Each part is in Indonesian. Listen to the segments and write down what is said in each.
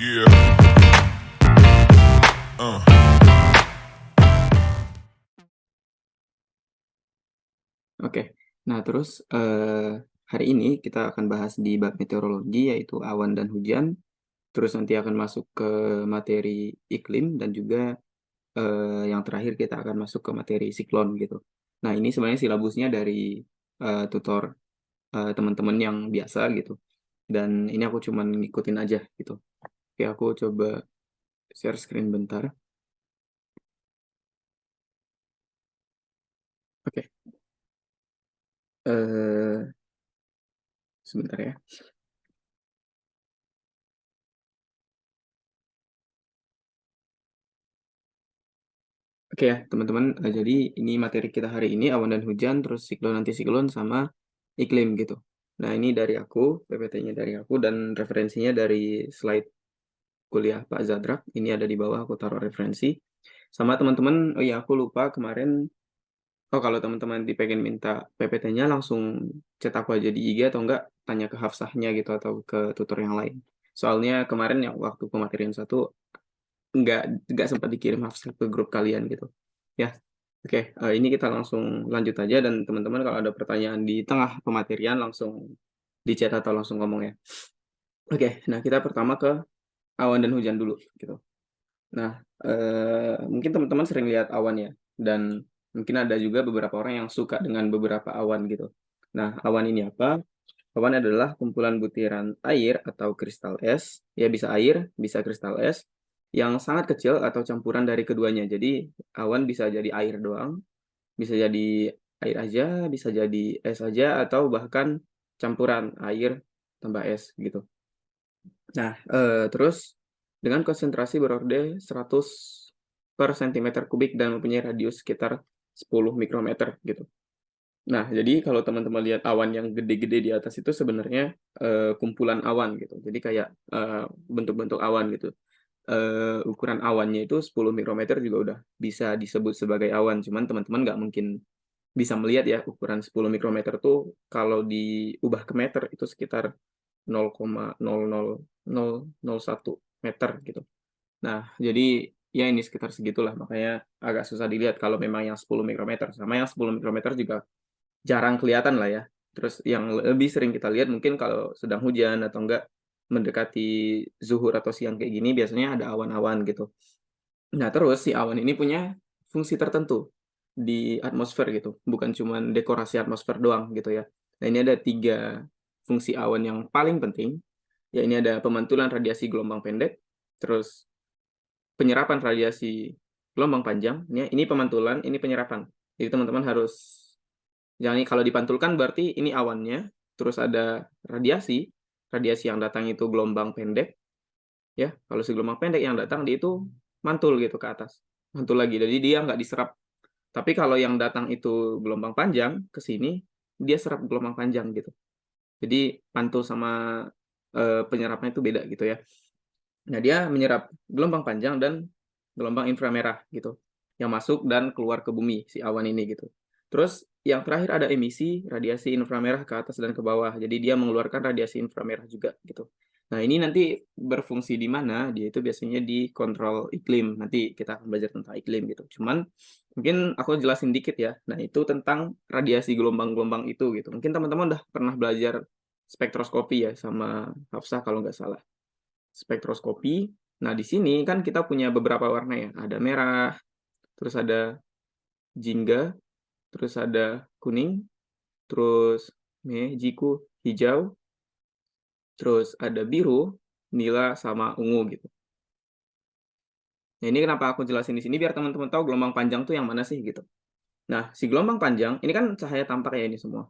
Yeah. Uh. Oke, nah terus hari ini kita akan bahas di bab meteorologi yaitu awan dan hujan, terus nanti akan masuk ke materi iklim dan juga yang terakhir kita akan masuk ke materi siklon gitu. Nah ini sebenarnya silabusnya dari tutor teman-teman yang biasa gitu, dan ini aku cuman ngikutin aja gitu. Oke, aku coba share screen bentar. Oke, sebentar ya. Oke ya, teman-teman. Jadi ini materi kita hari ini awan dan hujan, terus siklon antisiklon sama iklim gitu. Nah, ini dari aku, PPT-nya dari aku dan referensinya dari slide kuliah Pak Zadrak. Ini ada di bawah, aku taruh referensi. Sama teman-teman, oh iya aku lupa kemarin, kalau teman-teman dipengen minta PPT-nya langsung chat aku aja di IG atau enggak tanya ke Hafsahnya gitu atau ke tutor yang lain. Soalnya kemarin yang waktu pematerian satu nggak sempat dikirim Hafsah ke grup kalian gitu. Ya, oke, ini kita langsung lanjut aja dan teman-teman kalau ada pertanyaan di tengah pematerian langsung di chat atau langsung ngomong ya. Oke, nah kita pertama ke awan dan hujan dulu gitu. Nah, mungkin teman-teman sering lihat awan ya, dan mungkin ada juga beberapa orang yang suka dengan beberapa awan gitu. Nah, awan ini apa? Awan adalah kumpulan butiran air atau kristal es, ya bisa air, bisa kristal es, yang sangat kecil atau campuran dari keduanya. Jadi awan bisa jadi air doang, bisa jadi air aja, bisa jadi es aja, atau bahkan campuran air tambah es gitu. Nah, terus dengan konsentrasi berorder 100 per centimeter kubik dan mempunyai radius sekitar 10 mikrometer gitu. Nah, jadi kalau teman-teman lihat awan yang gede-gede di atas itu sebenarnya kumpulan awan gitu. Jadi kayak bentuk-bentuk awan gitu. Ukuran awannya itu 10 mikrometer juga udah bisa disebut sebagai awan. Cuman teman-teman nggak mungkin bisa melihat ya ukuran 10 mikrometer tuh kalau diubah ke meter itu sekitar 0,00001 meter gitu. Nah, jadi ya ini sekitar segitulah, makanya agak susah dilihat kalau memang yang 10 mikrometer. Sama yang 10 mikrometer juga jarang kelihatan lah ya. Terus yang lebih sering kita lihat mungkin kalau sedang hujan atau enggak mendekati zuhur atau siang kayak gini biasanya ada awan-awan gitu. Nah, terus si awan ini punya fungsi tertentu di atmosfer gitu, bukan cuma dekorasi atmosfer doang gitu ya. Nah, ini ada 3 fungsi awan yang paling penting, ya ini ada pemantulan radiasi gelombang pendek, terus penyerapan radiasi gelombang panjang, ya ini pemantulan, ini penyerapan. Jadi teman-teman harus, jadi kalau dipantulkan berarti ini awannya, terus ada radiasi, radiasi yang datang itu gelombang pendek, ya. Kalau si gelombang pendek yang datang dia itu mantul gitu ke atas, mantul lagi. Jadi dia nggak diserap. Tapi kalau yang datang itu gelombang panjang ke sini, dia serap gelombang panjang gitu. Jadi mantul sama penyerapnya itu beda gitu ya. Nah, dia menyerap gelombang panjang dan gelombang inframerah gitu, yang masuk dan keluar ke bumi si awan ini gitu. Terus yang terakhir ada emisi radiasi inframerah ke atas dan ke bawah. Jadi dia mengeluarkan radiasi inframerah juga gitu. Nah, ini nanti berfungsi di mana? Dia itu biasanya di kontrol iklim. Nanti kita akan belajar tentang iklim gitu. Cuman mungkin aku jelasin dikit ya. Nah, itu tentang radiasi gelombang-gelombang itu gitu. Mungkin teman-teman udah pernah belajar spektroskopi ya sama Hafsah kalau nggak salah. Spektroskopi. Nah, di sini kan kita punya beberapa warna ya. Ada merah, terus ada jingga, terus ada kuning, terus jiku, hijau, terus ada biru, nila, sama ungu gitu. Nah, ini kenapa aku jelasin di sini biar teman-teman tahu gelombang panjang tuh yang mana sih gitu. Nah, si gelombang panjang ini kan cahaya tampak ya ini semua.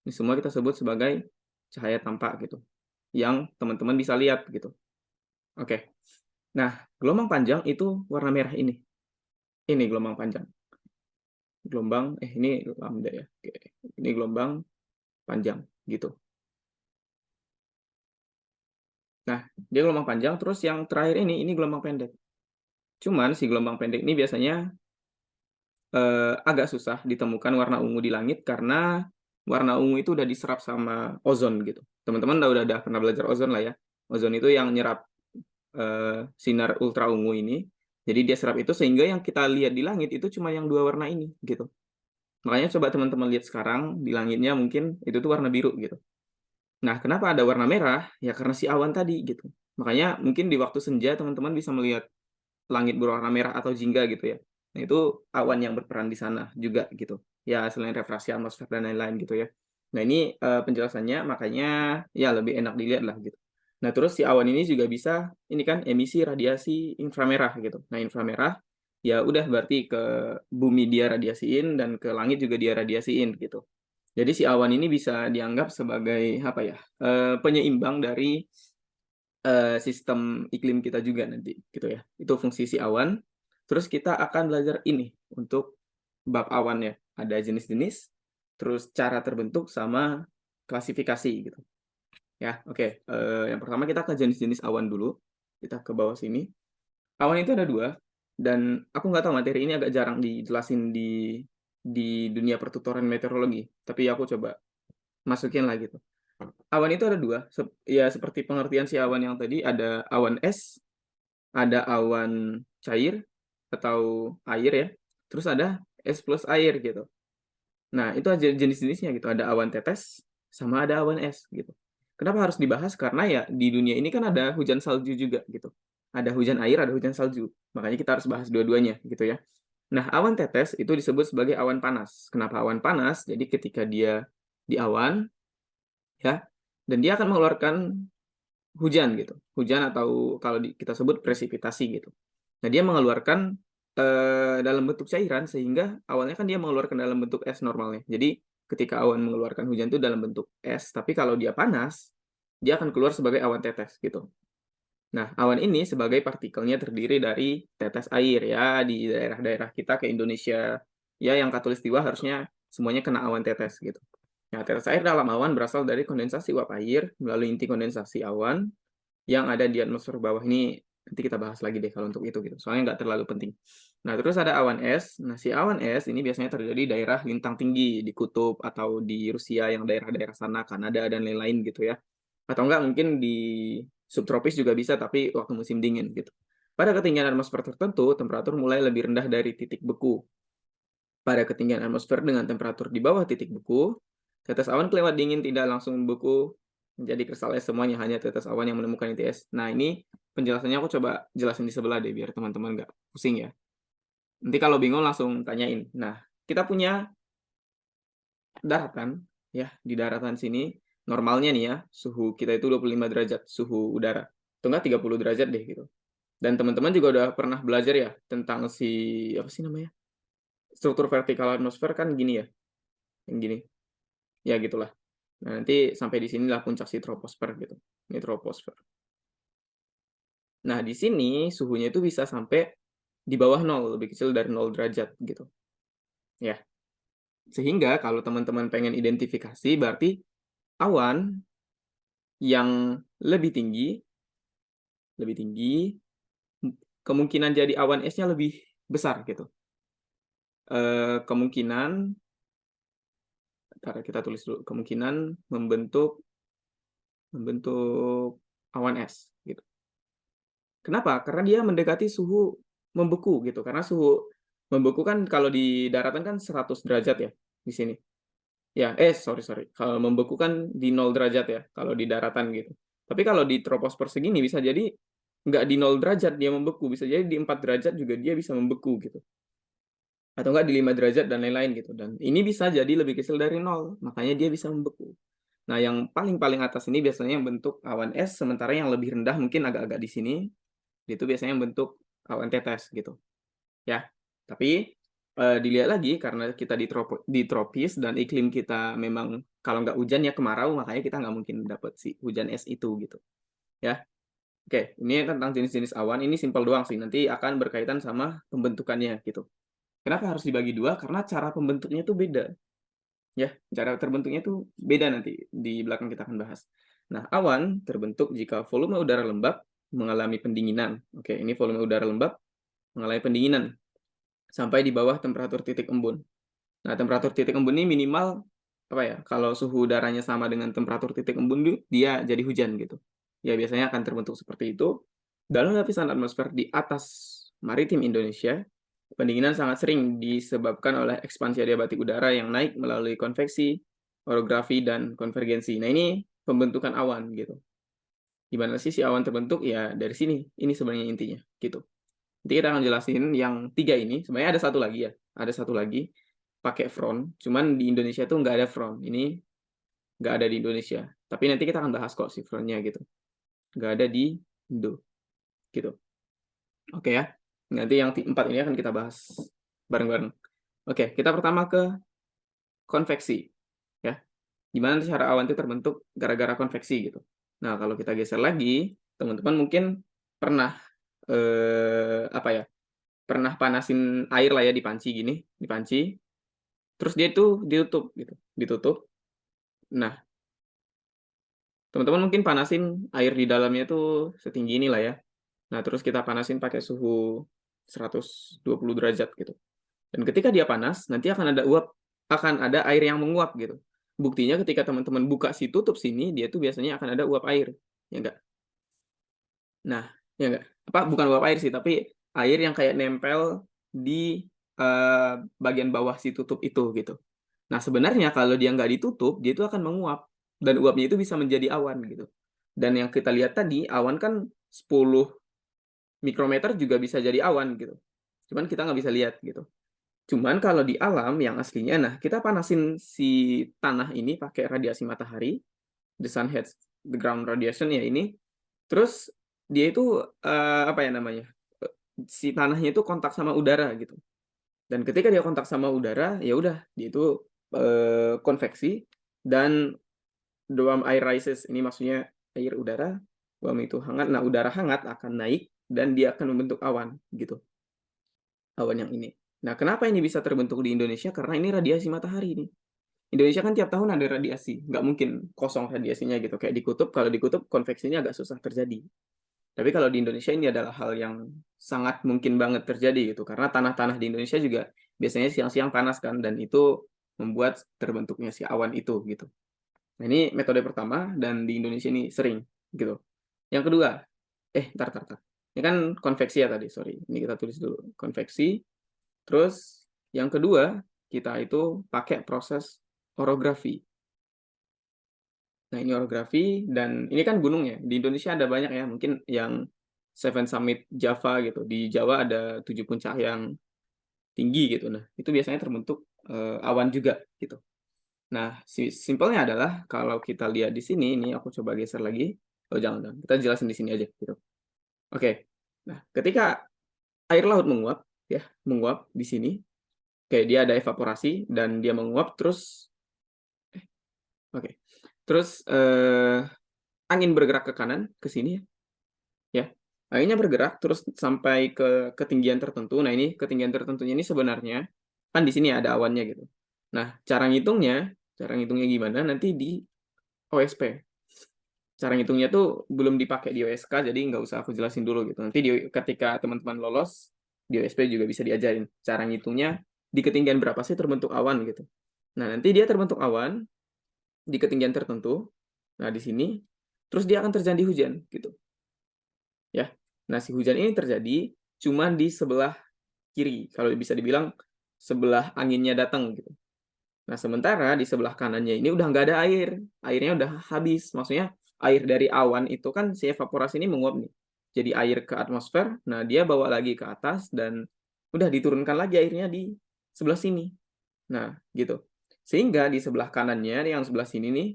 Ini semua kita sebut sebagai cahaya tampak gitu. Yang teman-teman bisa lihat gitu. Oke. Nah, gelombang panjang itu warna merah ini. Ini gelombang panjang. Ini lambda ya. Oke. Ini gelombang panjang gitu. Nah, dia gelombang panjang terus yang terakhir ini gelombang pendek. Cuman si gelombang pendek ini biasanya agak susah ditemukan warna ungu di langit karena warna ungu itu udah diserap sama ozon gitu. Teman-teman udah pernah belajar ozon lah ya. Ozon itu yang nyerap sinar ultraungu ini. Jadi dia serap itu sehingga yang kita lihat di langit itu cuma yang 2 warna ini, gitu. Makanya coba teman-teman lihat sekarang di langitnya mungkin itu tuh warna biru gitu. Nah, kenapa ada warna merah? Ya karena si awan tadi gitu. Makanya mungkin di waktu senja teman-teman bisa melihat langit berwarna merah atau jingga gitu ya. Nah, itu awan yang berperan di sana juga gitu. Ya selain refraksi atmosfer dan lain-lain gitu ya. Nah, ini penjelasannya makanya ya lebih enak dilihat lah gitu. Nah, terus si awan ini juga bisa ini kan emisi radiasi inframerah gitu. Nah, inframerah ya udah berarti ke bumi dia radiasiin dan ke langit juga dia radiasiin gitu. Jadi si awan ini bisa dianggap sebagai apa ya? Penyeimbang dari sistem iklim kita juga nanti gitu ya. Itu fungsi si awan. Terus kita akan belajar ini untuk bab awan ya. Ada jenis-jenis, terus cara terbentuk sama klasifikasi gitu. Ya, oke. Yang pertama kita ke jenis-jenis awan dulu. Kita ke bawah sini. Awan itu ada 2 dan aku nggak tahu materi ini agak jarang dijelasin di dunia pertutoran meteorologi, tapi aku coba masukin lah gitu. Awan itu ada 2, ya seperti pengertian si awan yang tadi, ada awan es, ada awan cair atau air ya, terus ada es plus air gitu. Nah, itu aja jenis-jenisnya gitu, ada awan tetes sama ada awan es gitu. Kenapa harus dibahas? Karena ya di dunia ini kan ada hujan salju juga gitu. Ada hujan air, ada hujan salju. Makanya kita harus bahas dua-duanya gitu ya. Nah, awan tetes itu disebut sebagai awan panas. Kenapa awan panas? Jadi ketika dia di awan ya, dan dia akan mengeluarkan hujan gitu. Hujan atau kalau kita sebut presipitasi gitu. Nah, dia mengeluarkan dalam bentuk cairan sehingga awalnya kan dia mengeluarkan dalam bentuk es normalnya. Jadi ketika awan mengeluarkan hujan itu dalam bentuk es, tapi kalau dia panas, dia akan keluar sebagai awan tetes gitu. Nah, awan ini sebagai partikelnya terdiri dari tetes air ya di daerah-daerah kita ke Indonesia ya yang khatulistiwa harusnya semuanya kena awan tetes gitu. Nah, tetes air dalam awan berasal dari kondensasi uap air melalui inti kondensasi awan yang ada di atmosfer bawah ini nanti kita bahas lagi deh kalau untuk itu gitu. Soalnya nggak terlalu penting. Nah, terus ada awan es. Nah, si awan es ini biasanya terjadi di daerah lintang tinggi di kutub atau di Rusia yang daerah-daerah sana, Kanada dan lain-lain gitu ya. Atau enggak mungkin di subtropis juga bisa tapi waktu musim dingin gitu. Pada ketinggian atmosfer tertentu, temperatur mulai lebih rendah dari titik beku. Pada ketinggian atmosfer dengan temperatur di bawah titik beku, tetes awan kelewat dingin tidak langsung membeku menjadi kristal es semuanya, hanya tetes awan yang menemukan inti es. Nah, ini penjelasannya aku coba jelasin di sebelah deh biar teman-teman nggak pusing ya. Nanti kalau bingung langsung tanyain. Nah, kita punya daratan ya, di daratan sini normalnya nih ya, suhu kita itu 25 derajat suhu udara. Atau enggak 30 derajat deh gitu. Dan teman-teman juga udah pernah belajar ya tentang si apa sih namanya? Struktur vertikal atmosfer kan gini ya, yang gini. Ya gitulah. Nah, nanti sampai di sinilah puncak si troposfer gitu. Ini troposfer. Nah, di sini suhunya itu bisa sampai di bawah 0, lebih kecil dari 0 derajat gitu. Ya. Sehingga kalau teman-teman pengen identifikasi berarti awan yang lebih tinggi kemungkinan jadi awan esnya lebih besar gitu. Kemungkinan ntar kita tulis dulu, kemungkinan membentuk awan es gitu. Kenapa? Karena dia mendekati suhu membeku gitu. Karena suhu membeku kan kalau di daratan kan 100 derajat ya di sini. Ya, sorry. Kalau membeku kan di 0 derajat ya kalau di daratan gitu. Tapi kalau di troposfer segini bisa jadi nggak di 0 derajat dia membeku, bisa jadi di 4 derajat juga dia bisa membeku gitu. Atau enggak di 5 derajat dan lain-lain gitu. Dan ini bisa jadi lebih kecil dari 0, makanya dia bisa membeku. Nah, yang paling atas ini biasanya yang bentuk awan es, sementara yang lebih rendah mungkin agak-agak di sini, itu biasanya bentuk awan tetes gitu. Ya, tapi dilihat lagi karena kita di tropis dan iklim kita memang kalau nggak hujan ya kemarau, makanya kita nggak mungkin dapat si hujan es itu gitu. Ya, oke, ini tentang jenis-jenis awan. Ini simpel doang sih. Nanti akan berkaitan sama pembentukannya gitu. Kenapa harus dibagi 2? Karena cara pembentuknya itu beda. Ya, cara terbentuknya itu beda nanti di belakang kita akan bahas. Nah, awan terbentuk jika volume udara lembab mengalami pendinginan. Oke, ini volume udara lembab mengalami pendinginan sampai di bawah temperatur titik embun. Nah, temperatur titik embun ini minimal apa ya? Kalau suhu udaranya sama dengan temperatur titik embun dia jadi hujan gitu. Ya, biasanya akan terbentuk seperti itu. Dalam lapisan atmosfer di atas maritim Indonesia, pendinginan sangat sering disebabkan oleh ekspansi adiabatik udara yang naik melalui konveksi, orografi, dan konvergensi. Nah, ini pembentukan awan gitu. Gimana sih si awan terbentuk? Ya dari sini. Ini sebenarnya intinya gitu. Nanti kita akan jelasin yang 3 ini. Sebenarnya ada satu lagi ya. Ada satu lagi pakai front. Cuman di Indonesia tuh nggak ada front. Ini nggak ada di Indonesia. Tapi nanti kita akan bahas kok si frontnya gitu. Nggak ada di Indo gitu. Oke ya. Nanti yang 4 ini akan kita bahas bareng-bareng. Oke, kita pertama ke konveksi ya. Gimana cara awan itu terbentuk gara-gara konveksi gitu. Nah, kalau kita geser lagi, teman-teman mungkin pernah apa ya? Pernah panasin air lah ya di panci gini, di panci. Terus dia itu ditutup gitu, ditutup. Nah, teman-teman mungkin panasin air di dalamnya itu setinggi ini lah ya. Nah, terus kita panasin pakai suhu 120 derajat gitu. Dan ketika dia panas, nanti akan ada air yang menguap gitu. Buktinya ketika teman-teman buka si tutup sini, dia tuh biasanya akan ada uap air, ya enggak? Nah, ya enggak? Apa, bukan uap air sih, tapi air yang kayak nempel di, bagian bawah si tutup itu, gitu. Nah, sebenarnya kalau dia nggak ditutup, dia itu akan menguap, dan uapnya itu bisa menjadi awan, gitu. Dan yang kita lihat tadi, awan kan 10 mikrometer juga bisa jadi awan, gitu. Cuman kita nggak bisa lihat, gitu. Cuman kalau di alam yang aslinya, nah kita panasin si tanah ini pakai radiasi matahari, the sun heats the ground radiation ya ini, terus dia itu, apa ya namanya, si tanahnya itu kontak sama udara gitu. Dan ketika dia kontak sama udara, ya udah dia itu, konveksi dan the warm air rises, ini maksudnya air udara, warm itu hangat, nah udara hangat akan naik dan dia akan membentuk awan gitu, awan yang ini. Nah, kenapa ini bisa terbentuk di Indonesia? Karena ini radiasi matahari nih. Indonesia kan tiap tahun ada radiasi, nggak mungkin kosong radiasinya gitu. Kayak di kutub, kalau di kutub konveksinya agak susah terjadi. Tapi kalau di Indonesia ini adalah hal yang sangat mungkin banget terjadi gitu. Karena tanah-tanah di Indonesia juga biasanya siang-siang panas kan, dan itu membuat terbentuknya si awan itu gitu. Nah, ini metode pertama dan di Indonesia ini sering gitu. Yang kedua, entar. Ini kan konveksi ya tadi, sorry. Ini kita tulis dulu, konveksi. Terus yang kedua, kita itu pakai proses orografi. Nah, ini orografi dan ini kan gunung ya. Di Indonesia ada banyak ya, mungkin yang Seven Summit Java gitu. Di Jawa ada 7 puncak yang tinggi gitu. Nah, itu biasanya terbentuk awan juga gitu. Nah, simpelnya adalah kalau kita lihat di sini, ini aku coba geser lagi. Oh, jangan. Kita jelasin di sini aja gitu. Oke. Nah, ketika air laut menguap ya, menguap di sini, kayak dia ada evaporasi dan dia menguap terus oke. Terus angin bergerak ke kanan, ke sini ya. Anginnya bergerak terus sampai ke ketinggian tertentu. Nah, ini ketinggian tertentunya ini sebenarnya kan di sini ada awannya gitu. Nah, cara ngitungnya gimana? Nanti di OSP. Cara ngitungnya tuh belum dipakai di OSK, jadi nggak usah aku jelasin dulu gitu. Nanti ketika teman-teman lolos, di OSP juga bisa diajarin. Cara ngitungnya di ketinggian berapa sih terbentuk awan gitu. Nah, nanti dia terbentuk awan di ketinggian tertentu. Nah, di sini terus dia akan terjadi hujan gitu. Ya. Nah, si hujan ini terjadi cuma di sebelah kiri, kalau bisa dibilang sebelah anginnya datang gitu. Nah, sementara di sebelah kanannya ini udah nggak ada air, airnya udah habis. Maksudnya air dari awan itu kan si evaporasi ini menguap nih. Jadi air ke atmosfer, nah dia bawa lagi ke atas dan udah diturunkan lagi airnya di sebelah sini. Nah, gitu. Sehingga di sebelah kanannya yang sebelah sini nih,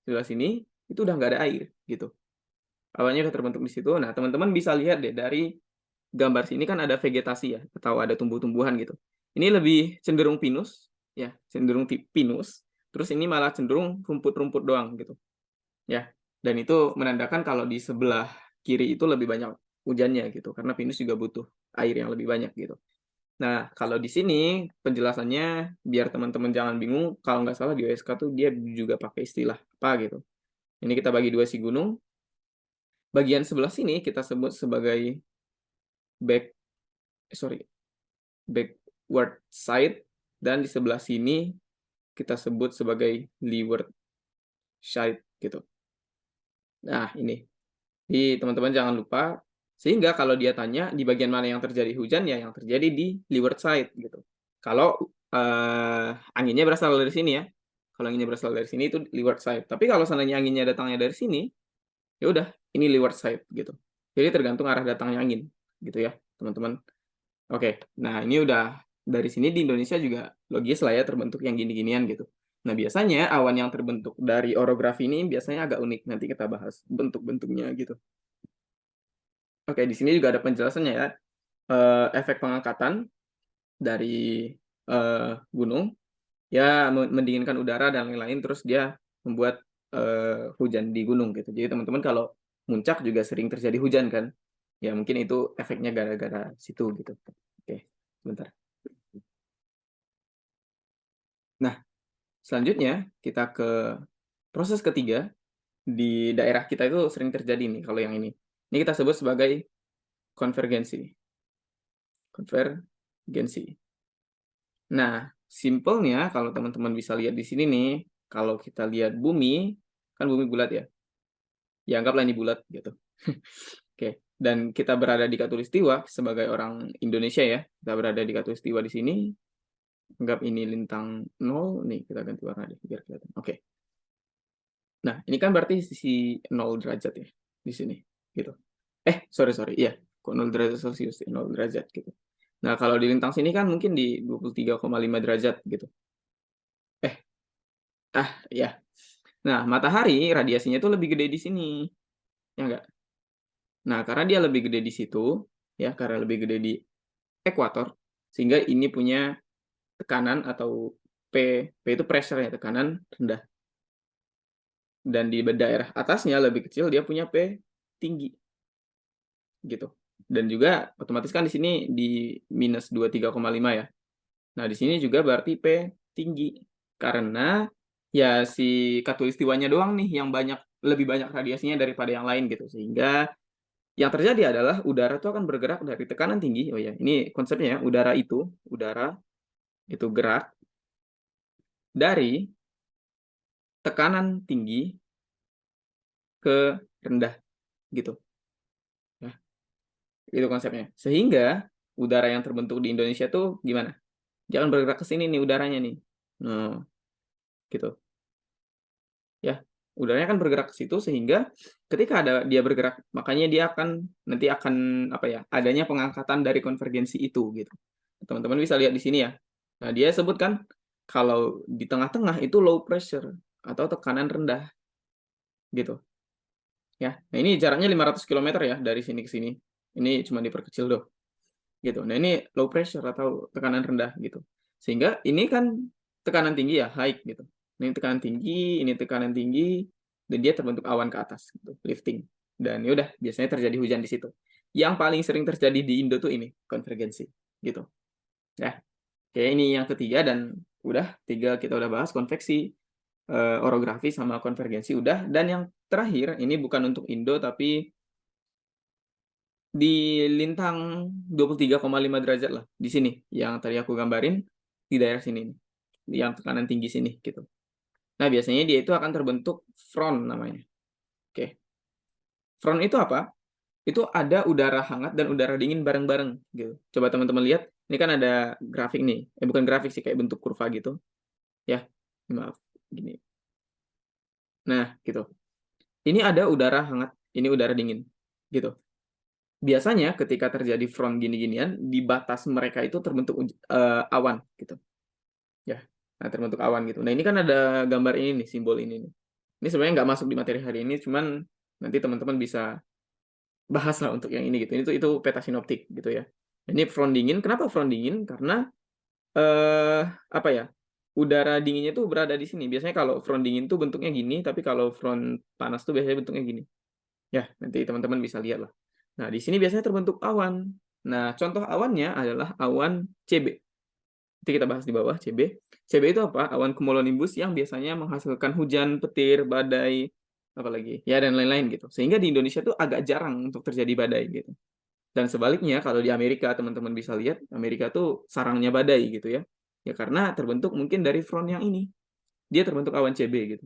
sebelah sini itu udah nggak ada air gitu. Awannya udah terbentuk di situ. Nah, teman-teman bisa lihat deh dari gambar sini kan ada vegetasi ya, atau ada tumbuh-tumbuhan gitu. Ini lebih cenderung pinus, ya, cenderung pinus. Terus ini malah cenderung rumput-rumput doang gitu, ya. Dan itu menandakan kalau di sebelah kiri itu lebih banyak hujannya gitu, karena pinus juga butuh air yang lebih banyak gitu. Nah, kalau di sini penjelasannya biar teman-teman jangan bingung, kalau nggak salah di OSK tuh dia juga pakai istilah apa gitu. Ini kita bagi dua si gunung. Bagian sebelah sini kita sebut sebagai back sorry backward side, dan di sebelah sini kita sebut sebagai leeward side gitu. Nah, ini. Jadi teman-teman jangan lupa Sehingga kalau dia tanya di bagian mana yang terjadi hujan, ya yang terjadi di leeward side gitu. Kalau anginnya berasal dari sini ya. Kalau anginnya berasal dari sini itu leeward side. Tapi kalau seandainya anginnya datangnya dari sini, ya udah ini leeward side gitu. Jadi tergantung arah datangnya angin gitu ya, teman-teman. Oke, nah ini udah dari sini di Indonesia juga logis lah ya terbentuk yang gini-ginian gitu. Nah biasanya awan yang terbentuk dari orografi ini biasanya agak unik, nanti kita bahas bentuk-bentuknya gitu. Oke, di sini juga ada penjelasannya ya, efek pengangkatan dari gunung, ya mendinginkan udara dan lain-lain, terus dia membuat hujan di gunung gitu. Jadi teman-teman kalau muncak juga sering terjadi hujan kan, ya mungkin itu efeknya gara-gara situ gitu. Oke, sebentar. Nah, selanjutnya kita ke proses ketiga, di daerah kita itu sering terjadi nih kalau yang ini. Ini kita sebut sebagai konvergensi. Konvergensi. Nah, simpelnya kalau teman-teman bisa lihat di sini nih, kalau kita lihat bumi, kan bumi bulat ya. Ya anggaplah ini bulat gitu. Oke, dan kita berada di Khatulistiwa sebagai orang Indonesia ya. Kita berada di Khatulistiwa di sini. Anggap ini lintang 0, nih kita ganti warna deh biar kelihatan. Oke. Nah, ini kan berarti sisi 0 derajat ya di sini gitu. Sorry, iya. Kok 0 derajat Celcius, 0 derajat gitu. Nah, kalau di lintang sini kan mungkin di 23,5 derajat gitu. Ya. Nah, matahari radiasinya tuh lebih gede di sini, ya enggak? Nah, karena dia lebih gede di situ, ya, karena lebih gede di ekuator, sehingga ini punya tekanan atau P itu pressure ya, tekanan rendah. Dan di daerah atasnya lebih kecil, dia punya P tinggi, gitu. Dan juga otomatis kan di sini di minus 23,5 ya. Nah, di sini juga berarti P tinggi, karena ya si khatulistiwanya doang nih yang lebih banyak radiasinya daripada yang lain gitu. Sehingga yang terjadi adalah udara itu akan bergerak dari tekanan tinggi. Oh ya, ini konsepnya ya, udara itu gerak dari tekanan tinggi ke rendah gitu. Ya, itu konsepnya. Sehingga udara yang terbentuk di Indonesia tuh gimana? Jangan bergerak ke sini nih udaranya nih. Nah, gitu. Ya, udaranya kan bergerak ke situ sehingga ketika dia bergerak, makanya dia nanti akan apa ya, adanya pengangkatan dari konvergensi itu gitu. Teman-teman bisa lihat di sini ya. Nah, dia sebutkan kalau di tengah-tengah itu low pressure atau tekanan rendah gitu. Ya. Nah, ini jaraknya 500 km ya dari sini ke sini. Ini cuma diperkecil doh. Gitu. Nah, ini low pressure atau tekanan rendah gitu. Sehingga ini kan tekanan tinggi ya, high gitu. Ini tekanan tinggi, ini tekanan tinggi, dan dia terbentuk awan ke atas gitu, lifting. Dan ya udah, biasanya terjadi hujan di situ. Yang paling sering terjadi di Indo tuh ini, konvergensi gitu. Ya. Oke, ini yang ketiga dan udah tiga kita udah bahas konveksi, orografi sama konvergensi udah, dan yang terakhir ini bukan untuk Indo tapi di lintang 23,5 derajat lah, di sini, yang tadi aku gambarin, di daerah sini nih, yang tekanan tinggi sini, gitu. Nah, biasanya dia itu akan terbentuk front namanya. Oke. Front itu apa? Itu ada udara hangat dan udara dingin bareng-bareng, gitu. Coba teman-teman lihat, ini kan ada grafik nih, bukan grafik sih, kayak bentuk kurva gitu, ya. Maaf, gini. Nah, gitu. Ini ada udara hangat, ini udara dingin, gitu. Biasanya ketika terjadi front gini-ginian, di batas mereka itu terbentuk awan gitu. Ya. Nah, terbentuk awan gitu. Nah, ini kan ada gambar ini nih, simbol ini nih. Ini sebenarnya nggak masuk di materi hari ini, cuman nanti teman-teman bisa bahas lah untuk yang ini gitu. Itu peta sinoptik gitu ya. Ini front dingin. Kenapa front dingin? Karena apa ya? Udara dinginnya tuh berada di sini. Biasanya kalau front dingin tuh bentuknya gini, tapi kalau front panas tuh biasanya bentuknya gini. Ya, nanti teman-teman bisa lihat lah. Nah, di sini biasanya terbentuk awan. Nah, contoh awannya adalah awan CB. Nanti kita bahas di bawah CB. CB itu apa? Awan cumulonimbus yang biasanya menghasilkan hujan, petir, badai, apalagi ya dan lain-lain gitu. Sehingga di Indonesia tuh agak jarang untuk terjadi badai gitu. Dan sebaliknya kalau di Amerika teman-teman bisa lihat, Amerika tuh sarangnya badai gitu ya. Ya karena terbentuk mungkin dari front yang ini. Dia terbentuk awan CB gitu.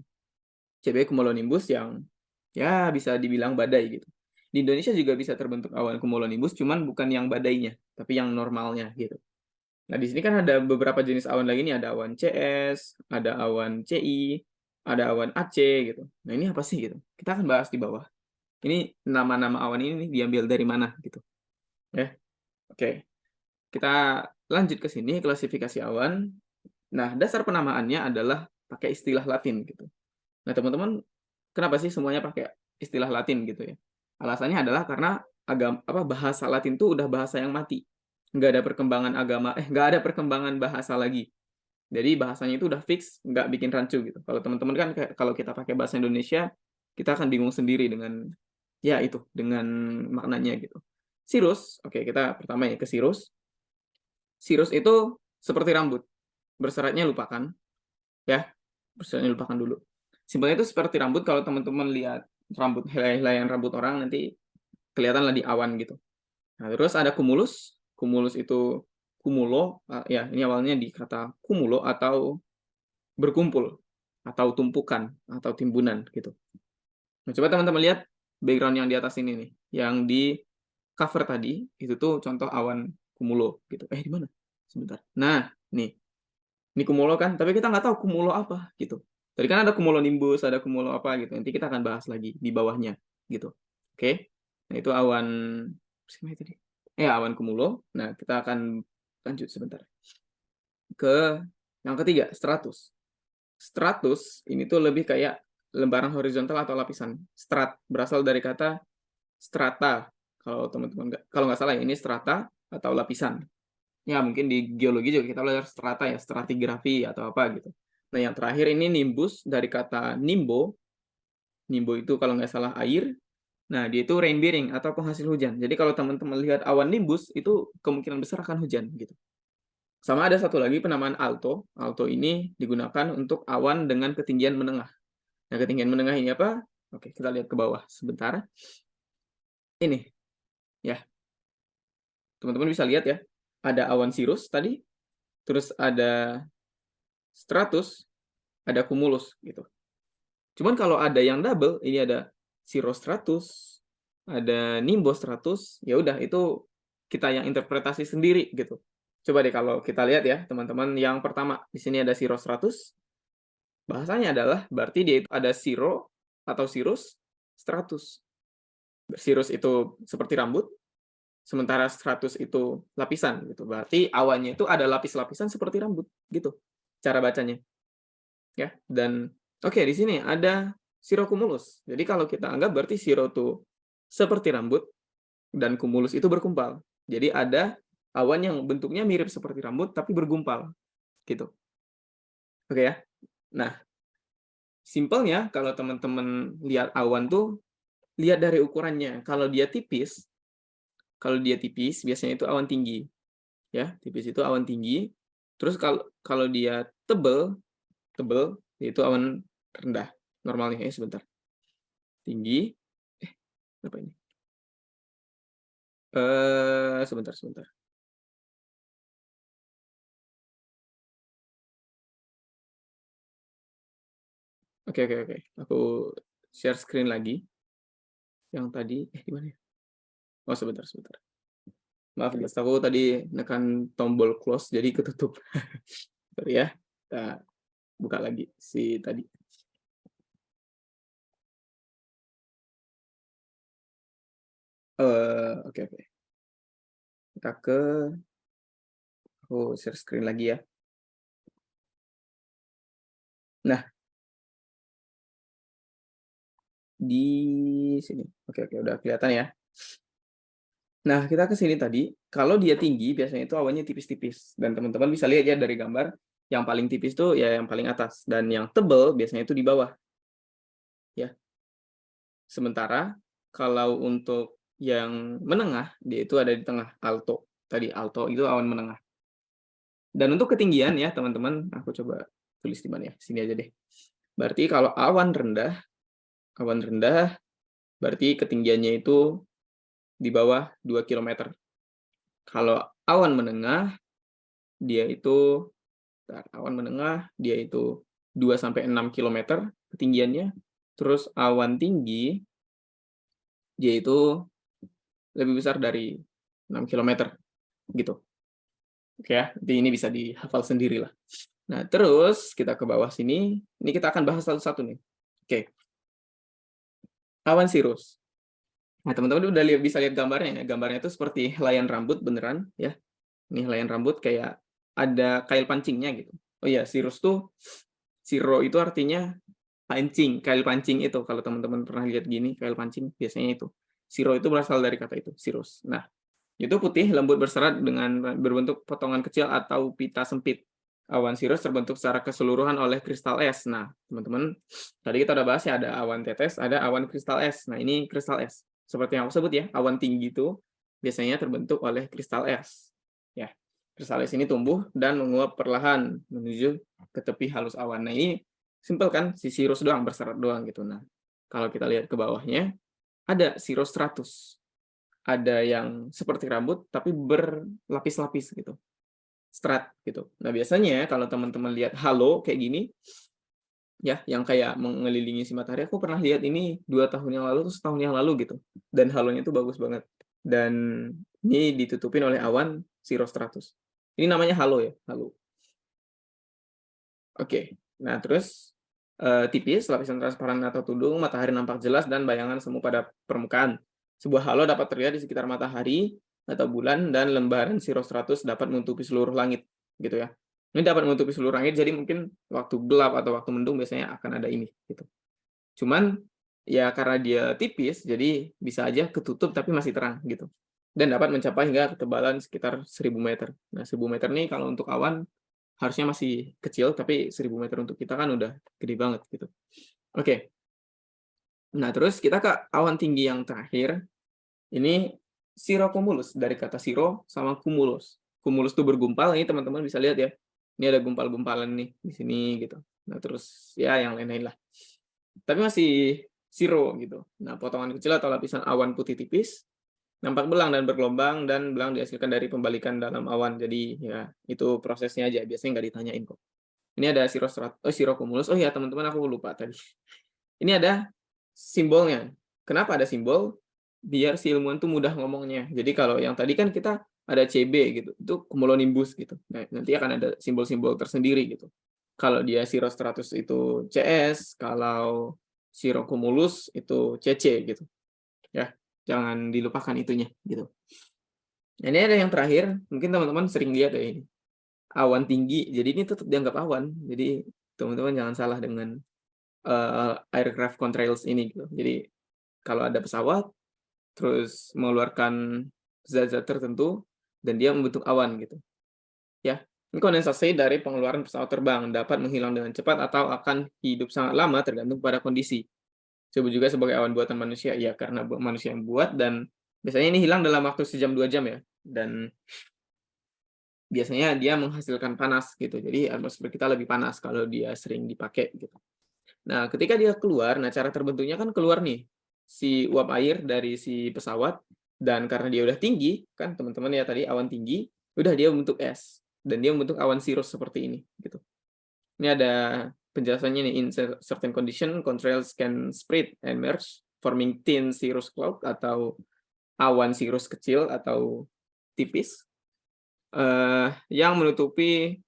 CB cumulonimbus yang ya bisa dibilang badai gitu. Di Indonesia juga bisa terbentuk awan cumulonimbus, cuman bukan yang badainya, tapi yang normalnya gitu. Nah, di sini kan ada beberapa jenis awan lagi nih, ada awan CS, ada awan CI, ada awan AC gitu. Nah, ini apa sih gitu? Kita akan bahas di bawah. Ini nama-nama awan ini nih diambil dari mana gitu. Ya. Oke. Kita lanjut ke sini klasifikasi awan. Nah, dasar penamaannya adalah pakai istilah Latin gitu. Nah, teman-teman, kenapa sih semuanya pakai istilah Latin gitu ya? Alasannya adalah karena bahasa Latin itu udah bahasa yang mati. Nggak ada perkembangan nggak ada perkembangan bahasa lagi. Jadi bahasanya itu udah fix, nggak bikin rancu gitu. Kalau teman-teman kan kalau kita pakai bahasa Indonesia, kita akan bingung sendiri dengan maknanya gitu. Cirrus, oke, kita pertama ya ke cirrus. Cirrus itu seperti rambut, berseratnya lupakan, ya, berseratnya lupakan dulu. Simpelnya itu seperti rambut. Kalau teman-teman lihat helai-helaian rambut orang nanti kelihatan lah di awan gitu. Nah, terus ada cumulus. Cumulus itu cumulo, ya ini awalnya di kata cumulo atau berkumpul, atau tumpukan, atau timbunan gitu. Nah, coba teman-teman lihat background yang di atas ini nih, yang di cover tadi, itu tuh contoh awan cumulo gitu. Di mana? Sebentar. Nah, nih. Ini cumulo kan, tapi kita nggak tahu cumulo apa gitu. Tadi kan ada cumulonimbus, ada cumulo apa gitu. Nanti kita akan bahas lagi di bawahnya gitu. Oke. Nah, itu awan tadi. Awan cumulo. Nah, kita akan lanjut sebentar. Ke yang ketiga, stratus. Stratus ini tuh lebih kayak lembaran horizontal atau lapisan. Strat berasal dari kata strata. Kalau nggak salah ini strata atau lapisan. Ya, mungkin di geologi juga kita belajar strata ya, stratigrafi atau apa gitu. Nah, yang terakhir ini nimbus dari kata nimbo. Nimbo itu kalau nggak salah air. Nah, dia itu rain bearing atau penghasil hujan. Jadi kalau teman-teman lihat awan nimbus, itu kemungkinan besar akan hujan gitu. Sama ada satu lagi penamaan alto. Alto ini digunakan untuk awan dengan ketinggian menengah. Nah, ketinggian menengah ini apa? Oke, kita lihat ke bawah sebentar. Ini, ya. Teman-teman bisa lihat ya. Ada awan cirrus tadi, terus ada stratus, ada cumulus gitu. Cuman kalau ada yang double, ini ada cirrostratus, ada nimbostratus, ya udah itu kita yang interpretasi sendiri gitu. Coba deh kalau kita lihat ya, teman-teman, yang pertama di sini ada cirrostratus. Bahasanya adalah berarti dia itu ada cirro atau cirrus stratus. Cirrus itu seperti rambut, sementara stratus itu lapisan gitu. Berarti awannya itu ada lapis-lapisan seperti rambut gitu. Cara bacanya. Ya, dan oke, di sini ada cirrocumulus. Jadi kalau kita anggap berarti cirro itu seperti rambut dan cumulus itu berkumpal. Jadi ada awan yang bentuknya mirip seperti rambut tapi bergumpal gitu. Oke ya. Nah, simpelnya kalau teman-teman lihat awan tuh lihat dari ukurannya. Kalau dia tipis biasanya itu awan tinggi. Ya, tipis itu awan tinggi. Terus kalau dia tebel itu awan rendah. Normalnya sebentar. Tinggi. Apa ini? Sebentar. Oke. Aku share screen lagi. Yang tadi, di mana ya? Oh, sebentar. Maaf guys, aku tadi nekan tombol close, jadi ketutup. Sorry ya. Kita buka lagi si tadi. Oke. Kita aku share screen lagi ya. Nah, di sini. Oke, udah kelihatan ya. Nah, kita ke sini tadi. Kalau dia tinggi, biasanya itu awannya tipis-tipis. Dan teman-teman bisa lihat ya dari gambar, yang paling tipis tuh ya yang paling atas. Dan yang tebal biasanya itu di bawah. Ya. Sementara kalau untuk yang menengah, dia itu ada di tengah, alto. Tadi alto itu awan menengah. Dan untuk ketinggian ya, teman-teman, aku coba tulis di mana ya? Sini aja deh. Berarti kalau awan rendah berarti ketinggiannya itu di bawah 2 km. Kalau awan menengah, dia itu 2 sampai 6 km ketinggiannya. Terus awan tinggi dia itu lebih besar dari 6 kilometer gitu. Oke ya, jadi ini bisa dihafal sendiri lah. Nah, terus kita ke bawah sini, ini kita akan bahas satu-satu nih. Oke, awan sirus. Nah, teman-teman udah bisa lihat gambarnya ya. Gambarnya itu seperti helaian rambut beneran ya. Ini helaian rambut kayak ada kail pancingnya gitu. Oh iya, siro itu artinya pancing, kail pancing itu. Kalau teman-teman pernah lihat gini, kail pancing biasanya itu. Siro itu berasal dari kata itu, sirus. Nah, itu putih, lembut, berserat dengan berbentuk potongan kecil atau pita sempit. Awan sirus terbentuk secara keseluruhan oleh kristal es. Nah, teman-teman, tadi kita udah bahas ya, ada awan tetes, ada awan kristal es. Nah, ini kristal es. Seperti yang aku sebut ya, awan tinggi itu biasanya terbentuk oleh kristal es. Ya, kristal es ini tumbuh dan menguap perlahan menuju ke tepi halus awan. Nah, ini simpel kan, si sirus doang, berserat doang gitu. Nah, kalau kita lihat ke bawahnya, ada sirostratus. Ada yang seperti rambut tapi berlapis-lapis gitu, strat gitu. Nah, biasanya kalau teman-teman lihat halo kayak gini ya, yang kayak mengelilingi si matahari, aku pernah lihat ini 2 tahun yang lalu, terus setahun yang lalu gitu. Dan halonya itu bagus banget. Dan ini ditutupin oleh awan cirrostratus. Ini namanya halo ya, halo. Oke. Nah, terus tipis, lapisan transparan atau tudung, matahari nampak jelas dan bayangan semu pada permukaan. Sebuah halo dapat terlihat di sekitar matahari atau bulan dan lembaran cirrostratus dapat menutupi seluruh langit, gitu ya. Ini dapat menutupi seluruh langit, jadi mungkin waktu gelap atau waktu mendung biasanya akan ada ini, gitu. Cuman ya karena dia tipis, jadi bisa aja ketutup tapi masih terang, gitu. Dan dapat mencapai hingga ketebalan sekitar 1000 meter. Nah, 1000 meter nih kalau untuk awan harusnya masih kecil, tapi 1000 meter untuk kita kan udah gede banget gitu. Oke. Nah, terus kita ke awan tinggi yang terakhir. Ini cirrocumulus, dari kata cirro sama cumulus. Cumulus itu bergumpal, ini teman-teman bisa lihat ya. Ini ada gumpal-gumpalan nih di sini gitu. Nah, terus ya yang lain-lain lah. Tapi masih cirro gitu. Nah, potongan kecil atau lapisan awan putih tipis nampak belang dan bergelombang, dan belang dihasilkan dari pembalikan dalam awan. Jadi ya itu prosesnya aja, biasanya nggak ditanyain kok. Ini ada cirrocumulus. Oh ya teman-teman, aku lupa tadi. Ini ada simbolnya. Kenapa ada simbol? Biar si ilmuwan tuh mudah ngomongnya. Jadi kalau yang tadi kan kita ada CB gitu, itu cumulonimbus gitu. Nah, nanti akan ada simbol-simbol tersendiri gitu. Kalau dia cirrostratus itu CS, kalau cirrocumulus itu CC gitu. Ya, jangan dilupakan itunya gitu. Nah, ini ada yang terakhir, mungkin teman-teman sering lihat ya ini. Awan tinggi, jadi ini tetap dianggap awan. Jadi teman-teman jangan salah dengan aircraft contrails ini gitu. Jadi kalau ada pesawat terus mengeluarkan zat-zat tertentu dan dia membentuk awan gitu. Ya. Ini kondensasi dari pengeluaran pesawat terbang dapat menghilang dengan cepat atau akan hidup sangat lama tergantung pada kondisi. Disebut juga sebagai awan buatan manusia, ya karena manusia yang buat, dan biasanya ini hilang dalam waktu sejam 2 jam ya. Dan biasanya dia menghasilkan panas gitu. Jadi atmosfer kita lebih panas kalau dia sering dipakai gitu. Nah, ketika dia keluar, nah cara terbentuknya kan keluar nih si uap air dari si pesawat, dan karena dia udah tinggi, kan teman-teman ya tadi awan tinggi, udah dia membentuk es dan dia membentuk awan cirrus seperti ini gitu. Ini ada penjelasannya nih, in certain condition contrails can spread and merge forming thin cirrus cloud atau awan cirrus kecil atau tipis yang menutupi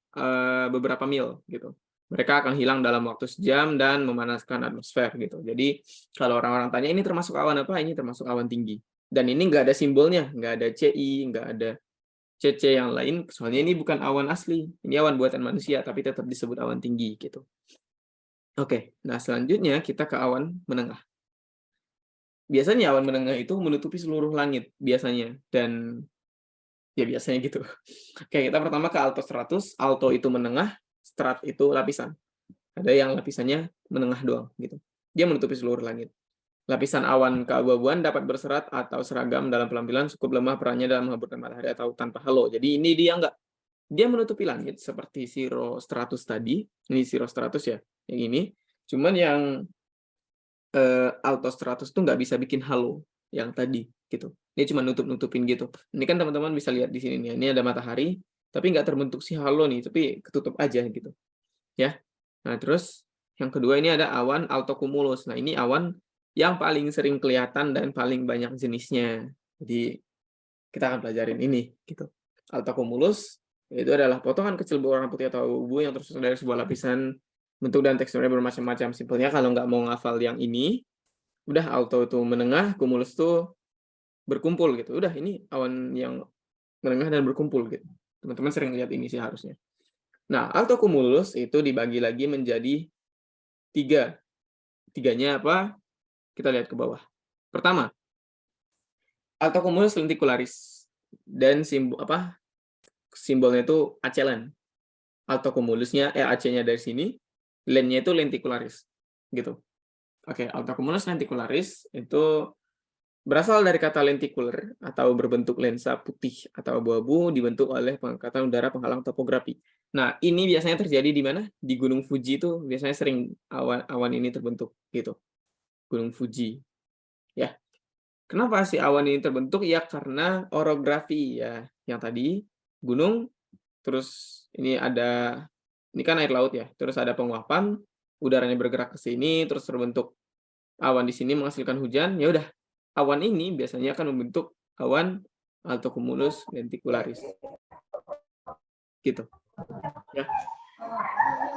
beberapa mil gitu. Mereka akan hilang dalam waktu sejam dan memanaskan atmosfer gitu. Jadi kalau orang-orang tanya ini termasuk awan apa? Ini termasuk awan tinggi. Dan ini nggak ada simbolnya, nggak ada CI, nggak ada CC yang lain. Soalnya ini bukan awan asli, ini awan buatan manusia, tapi tetap disebut awan tinggi gitu. Oke, nah selanjutnya kita ke awan menengah. Biasanya awan menengah itu menutupi seluruh langit biasanya, dan ya biasanya gitu. Oke, kita pertama ke altostratus. Alto itu menengah, strat itu lapisan. Ada yang lapisannya menengah doang gitu. Dia menutupi seluruh langit. Lapisan awan keabu-abuan dapat berserat atau seragam dalam penampilan, cukup lemah perannya dalam menghaburkan matahari atau tanpa halo. Jadi ini dia menutupi langit seperti cirrostratus tadi. Ini cirrostratus ya, yang ini. Cuman yang altostratus tuh nggak bisa bikin halo yang tadi gitu. Dia cuma nutup-nutupin gitu. Ini kan teman-teman bisa lihat di sini nih. Ini ada matahari, tapi nggak terbentuk si halo nih, tapi ketutup aja gitu. Ya. Nah, terus yang kedua ini ada awan altocumulus. Nah, ini awan yang paling sering kelihatan dan paling banyak jenisnya. Jadi kita akan pelajarin ini gitu. Altocumulus itu adalah potongan kecil berwarna putih atau abu-abu yang tersusun dari sebuah lapisan, bentuk dan teksturnya bermacam-macam. Simpelnya kalau nggak mau ngafal yang ini, udah alto itu menengah, cumulus itu berkumpul gitu. Udah ini awan yang menengah dan berkumpul gitu. Teman-teman sering lihat ini sih harusnya. Nah, altocumulus itu dibagi lagi menjadi 3. Tiganya apa? Kita lihat ke bawah. Pertama, altocumulus lenticularis dan simbolnya itu AC-len. Altocumulusnya AC-nya dari sini, len-nya itu lenticularis gitu. Oke, altocumulus lenticularis itu berasal dari kata lenticular atau berbentuk lensa putih atau abu-abu dibentuk oleh pengangkatan udara penghalang topografi. Nah, ini biasanya terjadi di mana? Di Gunung Fuji itu biasanya sering awan ini terbentuk gitu. Gunung Fuji. Ya. Kenapa sih awan ini terbentuk? Ya karena orografi ya. Yang tadi gunung, terus ini kan air laut ya. Terus ada penguapan, udaranya bergerak ke sini, terus terbentuk awan di sini menghasilkan hujan. Ya udah, awan ini biasanya akan membentuk awan altocumulus lenticularis. Gitu. Ya.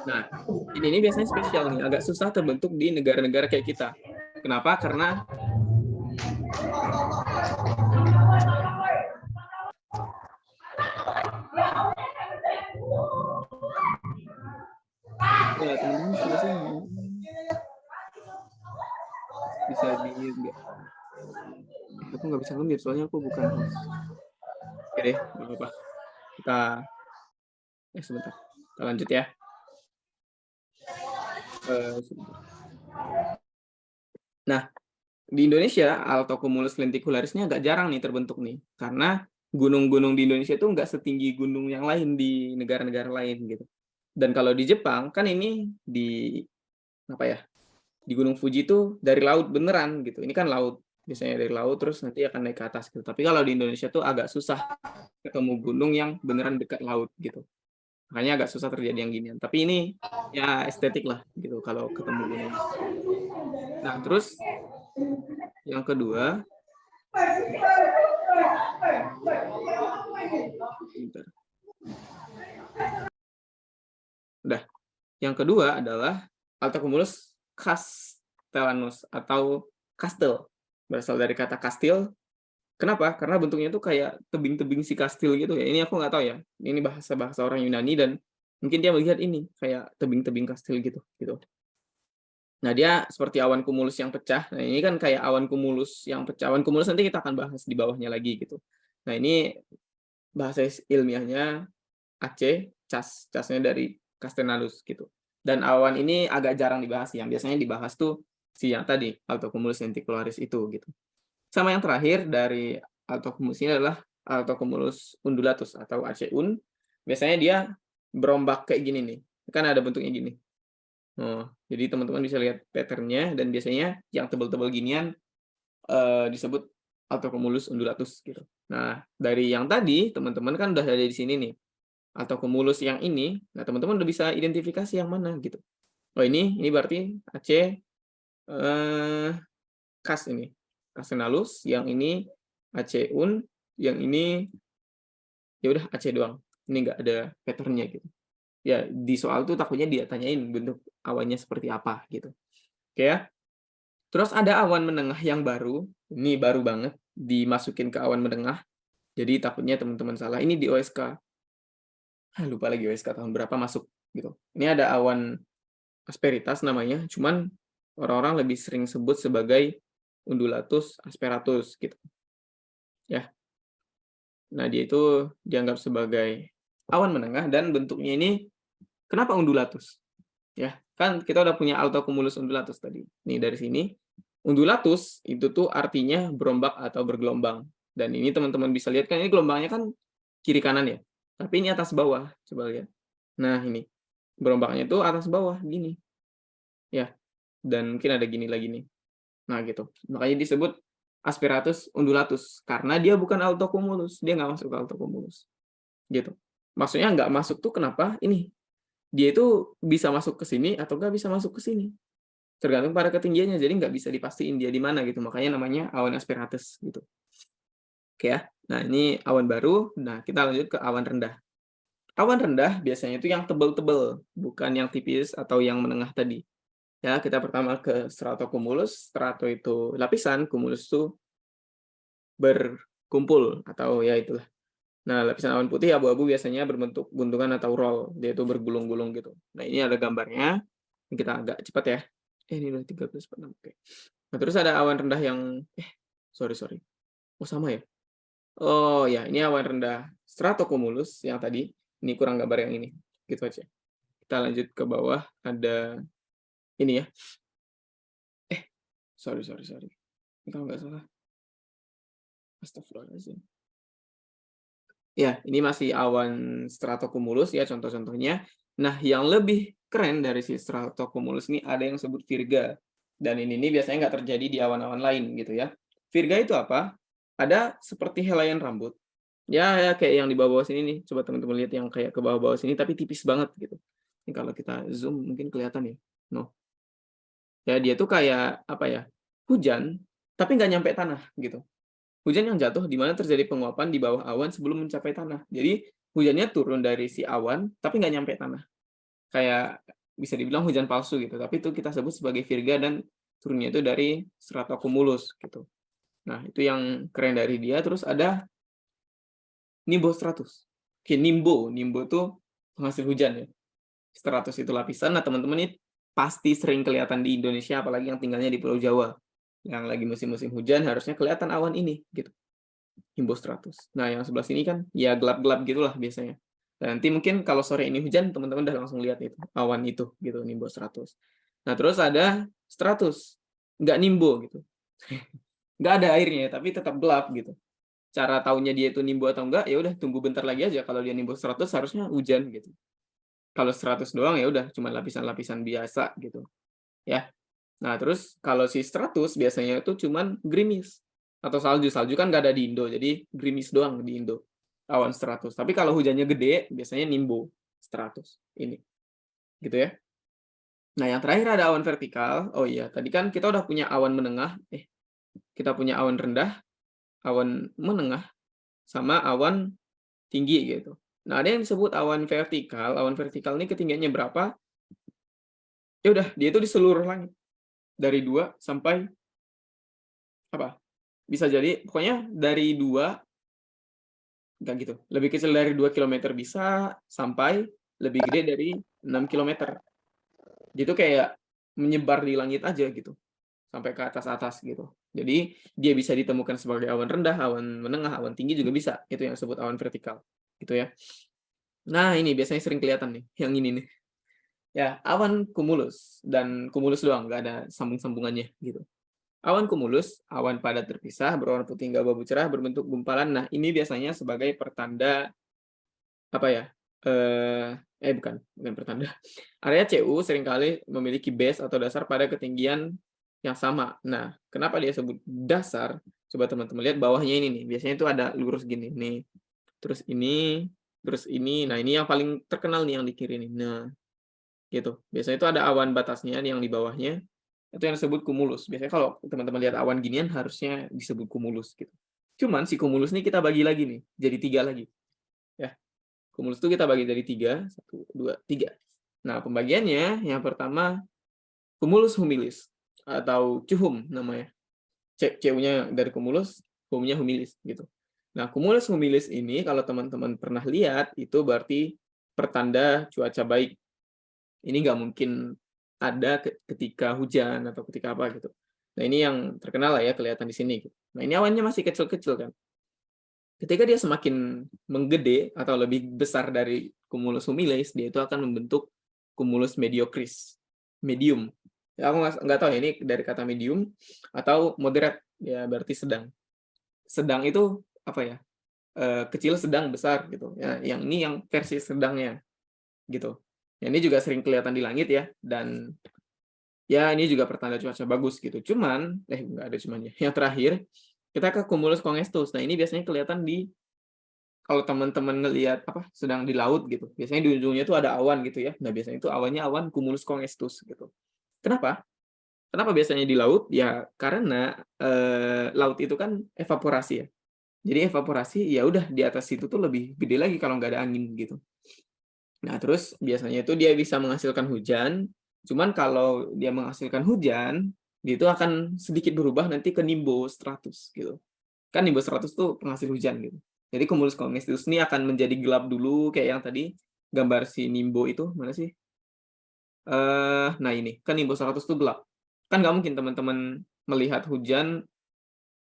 Nah, ini biasanya spesial nih, agak susah terbentuk di negara-negara kayak kita. Kenapa? Karena ya teman-teman sudah sih bisa di-mute nggak? Aku nggak bisa nge-mute soalnya aku bukan host. Oke deh, nggak apa-apa. Sebentar. Kita lanjut ya. Sebentar. Nah, di Indonesia altocumulus lenticularisnya agak jarang nih terbentuk nih, karena gunung-gunung di Indonesia itu nggak setinggi gunung yang lain di negara-negara lain gitu. Dan kalau di Jepang kan ini di di Gunung Fuji itu dari laut beneran gitu. Ini kan laut, biasanya dari laut terus nanti akan naik ke atas gitu. Tapi kalau di Indonesia tuh agak susah ketemu gunung yang beneran dekat laut gitu. Makanya agak susah terjadi yang ginian. Tapi ini ya estetik lah gitu kalau ketemu gunung. Nah, terus yang kedua, udah. Yang kedua adalah altocumulus castellanus atau kastil. Berasal dari kata kastil. Kenapa? Karena bentuknya tuh kayak tebing-tebing si kastil gitu ya. Ini aku nggak tahu ya. Ini bahasa-bahasa orang Yunani dan mungkin dia melihat ini kayak tebing-tebing kastil gitu. Nah, dia seperti awan cumulus yang pecah. Nah, ini kan kayak awan cumulus yang pecah. Awan cumulus nanti kita akan bahas di bawahnya lagi gitu. Nah, ini bahasa ilmiahnya casnya dari castenalus gitu. Dan awan ini agak jarang dibahas. Yang biasanya dibahas tuh si yang tadi, altocumulus lenticularis itu gitu. Sama yang terakhir dari altocumulus ini adalah altocumulus undulatus atau AC-un. Biasanya dia berombak kayak gini nih. Kan ada bentuknya gini. Oh, jadi teman-teman bisa lihat pattern-nya dan biasanya yang tebal-tebal ginian disebut altocumulus undulatus gitu. Nah, dari yang tadi teman-teman kan udah ada di sini nih. Altocumulus yang ini, nah teman-teman udah bisa identifikasi yang mana gitu. Oh, ini berarti AC cas ini. Castenalus, yang ini AC-un, yang ini ya udah AC doang. Ini nggak ada pattern-nya gitu. Ya, di soal tuh takutnya dia tanyain bentuk awannya seperti apa gitu. Oke ya. Terus ada awan menengah yang baru, ini baru banget dimasukin ke awan menengah. Jadi takutnya teman-teman salah. Ini di OSK. Lupa lagi OSK tahun berapa masuk gitu. Ini ada awan asperitas namanya, cuman orang-orang lebih sering sebut sebagai undulatus asperatus gitu. Ya. Nah, dia itu dianggap sebagai awan menengah dan bentuknya ini kenapa undulatus? Ya, kan kita udah punya altocumulus undulatus tadi. Nih dari sini, undulatus itu tuh artinya berombak atau bergelombang. Dan ini teman-teman bisa lihat kan ini gelombangnya kan kiri kanan ya. Tapi ini atas bawah, coba lihat. Nah, ini berombaknya itu atas bawah gini. Ya. Dan mungkin ada gini lagi nih. Nah, gitu. Makanya disebut asperatus undulatus karena dia bukan altocumulus, dia nggak masuk ke altocumulus. Gitu. Maksudnya nggak masuk tuh kenapa? Ini dia itu bisa masuk ke sini atau nggak bisa masuk ke sini. tergantung pada ketinggiannya, jadi nggak bisa dipastiin dia di mana gitu, makanya namanya awan aspiratus gitu. Oke ya. Nah, ini awan baru, nah kita lanjut ke awan rendah. Awan rendah biasanya itu yang tebel-tebel, bukan yang tipis atau yang menengah tadi. Ya, kita pertama ke stratocumulus, strato itu lapisan, cumulus itu berkumpul atau ya itulah. Nah, lapisan awan putih abu-abu biasanya berbentuk guntungan atau roll, dia itu bergulung-gulung gitu. Nah, ini ada gambarnya, ini kita agak cepat ya. Ini udah 13:46, oke. Nah, terus ada awan rendah yang sorry. Oh, sama ya? Oh, ya, ini awan rendah stratocumulus yang tadi, ini kurang gambar yang ini, gitu aja. Kita lanjut ke bawah, ada ini ya. Sorry. Ini kalau nggak salah, astagfirullahaladzim. Ya, ini masih awan stratocumulus ya contoh-contohnya. Nah, yang lebih keren dari si stratocumulus ini ada yang disebut virga. Dan ini biasanya nggak terjadi di awan-awan lain gitu ya. Virga itu apa? Ada seperti helaian rambut. Ya kayak yang di bawah-bawah sini nih. Coba teman-teman lihat yang kayak ke bawah-bawah sini tapi tipis banget gitu. Ini kalau kita zoom mungkin kelihatan ya. No. Ya, dia tuh kayak apa ya? Hujan tapi nggak nyampe tanah gitu. Hujan yang jatuh di mana terjadi penguapan di bawah awan sebelum mencapai tanah. Jadi hujannya turun dari si awan, tapi nggak nyampe tanah. Kayak bisa dibilang hujan palsu gitu. Tapi itu kita sebut sebagai virga dan turunnya itu dari stratocumulus gitu. Nah, itu yang keren dari dia. Terus ada nimbostratus. Oke, nimbo itu penghasil hujan ya. Stratus itu lapisan. Nah, teman-teman ini pasti sering kelihatan di Indonesia, apalagi yang tinggalnya di Pulau Jawa. Yang lagi musim-musim hujan harusnya kelihatan awan ini gitu. Nimbostratus. Nah, yang sebelah sini kan ya gelap-gelap gitulah biasanya. Dan nanti mungkin kalau sore ini hujan, teman-teman udah langsung lihat itu, awan itu gitu, nimbostratus. Nah, terus ada stratus, nggak nimbo gitu. Nggak ada airnya, tapi tetap gelap gitu. Cara taunya dia itu nimbo atau enggak, ya udah tunggu bentar lagi aja. Kalau dia nimbostratus harusnya hujan gitu. Kalau stratus doang ya udah cuma lapisan-lapisan biasa gitu. Ya. Nah, terus kalau si stratus biasanya itu cuman gerimis atau salju. Salju kan nggak ada di Indo, jadi gerimis doang di Indo. Awan stratus. Tapi kalau hujannya gede, biasanya nimbo stratus. Ini. Gitu ya. Nah, yang terakhir ada awan vertikal. Oh iya, tadi kan kita udah punya awan menengah. Kita punya awan rendah, awan menengah, sama awan tinggi gitu. Nah, ada yang disebut awan vertikal. Awan vertikal ini ketinggiannya berapa? Ya udah, dia itu di seluruh langit. Dari 2 sampai apa? Bisa jadi pokoknya dari 2 enggak gitu, lebih kecil dari 2 kilometer bisa, sampai lebih gede dari 6 kilometer. Dia tuh kayak menyebar di langit aja gitu, sampai ke atas-atas gitu. Jadi dia bisa ditemukan sebagai awan rendah, awan menengah, awan tinggi juga bisa. Itu yang disebut awan vertikal, gitu ya. Nah, ini biasanya sering kelihatan nih, yang ini nih. Ya, awan cumulus dan cumulus doang, nggak ada sambung-sambungannya gitu. Awan cumulus, awan padat terpisah, berwarna putih hingga abu-abu cerah, berbentuk gumpalan. Nah, ini biasanya sebagai pertanda apa ya? Bukan pertanda. Area CU seringkali memiliki base atau dasar pada ketinggian yang sama. Nah, kenapa dia sebut dasar? Coba teman-teman lihat bawahnya ini nih. Biasanya itu ada lurus gini nih. Terus ini, terus ini. Nah, ini yang paling terkenal nih yang di kiri nih. Nah, gitu. Biasanya itu ada awan batasnya nih yang di bawahnya. Itu yang disebut cumulus. Biasanya kalau teman-teman lihat awan ginian harusnya disebut cumulus gitu. Cuman si cumulus ini kita bagi lagi nih, jadi 3 lagi. Ya, cumulus itu kita bagi dari 3, 1, 2, 3. Nah, pembagiannya yang pertama cumulus humilis atau cuhum namanya. CU-nya dari cumulus, hum-nya humilis gitu. Nah, cumulus humilis ini kalau teman-teman pernah lihat itu berarti pertanda cuaca baik. Ini nggak mungkin ada ketika hujan atau ketika apa gitu. Nah, ini yang terkenal lah ya kelihatan di sini. Nah, ini awannya masih kecil-kecil kan. Ketika dia semakin menggede atau lebih besar dari cumulus humilis, dia itu akan membentuk cumulus mediocris, medium. Ya, aku nggak tahu ya ini dari kata medium atau moderate, ya berarti sedang. Sedang itu apa ya? Kecil, sedang, besar gitu. Ya, yang ini yang versi sedangnya gitu. Ya, ini juga sering kelihatan di langit ya, dan ya ini juga pertanda cuaca bagus gitu. Cuman, nggak ada cumannya. Yang terakhir, kita ke cumulus congestus. Nah, ini biasanya kelihatan di kalau teman-teman ngelihat apa sedang di laut gitu. Biasanya di ujungnya itu ada awan gitu ya. Nah, biasanya itu awannya awan cumulus congestus gitu. Kenapa? Kenapa biasanya di laut? Ya karena, laut itu kan evaporasi ya. Jadi evaporasi, ya udah di atas situ tuh lebih gede lagi kalau nggak ada angin gitu. Nah, terus biasanya itu dia bisa menghasilkan hujan, cuman kalau dia menghasilkan hujan, dia itu akan sedikit berubah nanti ke nimbostratus gitu. Kan nimbostratus tuh penghasil hujan gitu. Jadi cumulus congestus ini akan menjadi gelap dulu kayak yang tadi gambar si nimbo itu, mana sih? Nah ini, kan nimbostratus tuh gelap. Kan nggak mungkin teman-teman melihat hujan,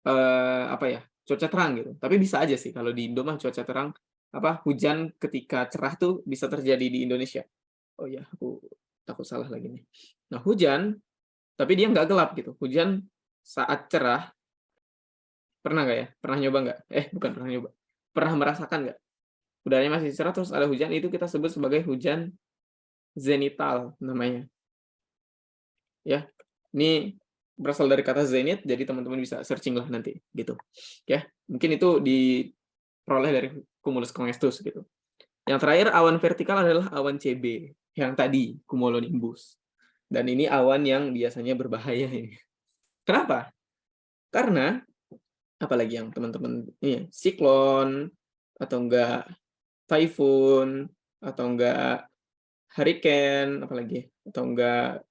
apa ya, cuaca terang gitu. Tapi bisa aja sih kalau di Indo mah cuaca terang, apa, hujan ketika cerah tuh bisa terjadi di Indonesia. Oh iya, aku takut salah lagi nih. Nah, hujan, tapi dia nggak gelap gitu. Hujan saat cerah, pernah nggak ya? Pernah nyoba nggak? Bukan pernah nyoba. Pernah merasakan nggak? Udaranya masih cerah terus ada hujan, itu kita sebut sebagai hujan zenital namanya. Ya, ini berasal dari kata zenith, jadi teman-teman bisa searching lah nanti, gitu. Ya, mungkin itu diperoleh dari cumulus congestus gitu. Yang terakhir awan vertikal adalah awan CB, yang tadi cumulonimbus. Dan ini awan yang biasanya berbahaya ini. Kenapa? Karena apalagi yang teman-teman ini siklon atau enggak typhoon atau enggak hurricane apalagi atau enggak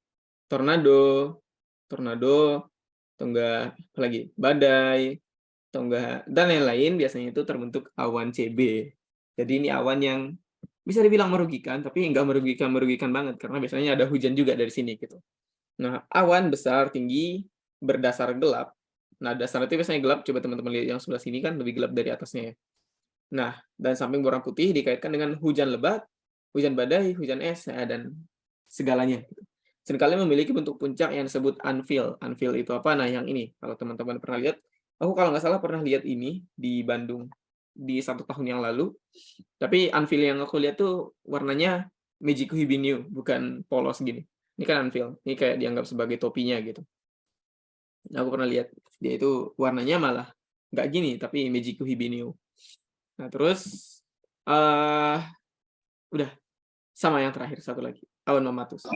tornado, tornado atau enggak apalagi badai atau enggak dan lain-lain biasanya itu terbentuk awan CB. Jadi ini awan yang bisa dibilang merugikan tapi enggak merugikan banget karena biasanya ada hujan juga dari sini gitu. Nah, awan besar, tinggi, berdasar gelap. Nah, dasar itu biasanya gelap, coba teman-teman lihat yang sebelah sini kan lebih gelap dari atasnya ya. Nah, dan samping berwarna putih dikaitkan dengan hujan lebat, hujan badai, hujan es, dan segalanya. Seringkali memiliki bentuk puncak yang disebut anvil. Anvil itu apa? Nah, yang ini. Kalau teman-teman pernah lihat, aku kalau nggak salah pernah lihat ini di Bandung di 1 tahun yang lalu. Tapi anvil yang aku lihat tuh warnanya Mejiku Hibiniu, bukan polos gini. Ini kan anvil. Ini kayak dianggap sebagai topinya gitu. Aku pernah lihat dia itu warnanya malah nggak gini, tapi Mejiku Hibiniu. Nah terus udah sama yang terakhir satu lagi awan mamatus.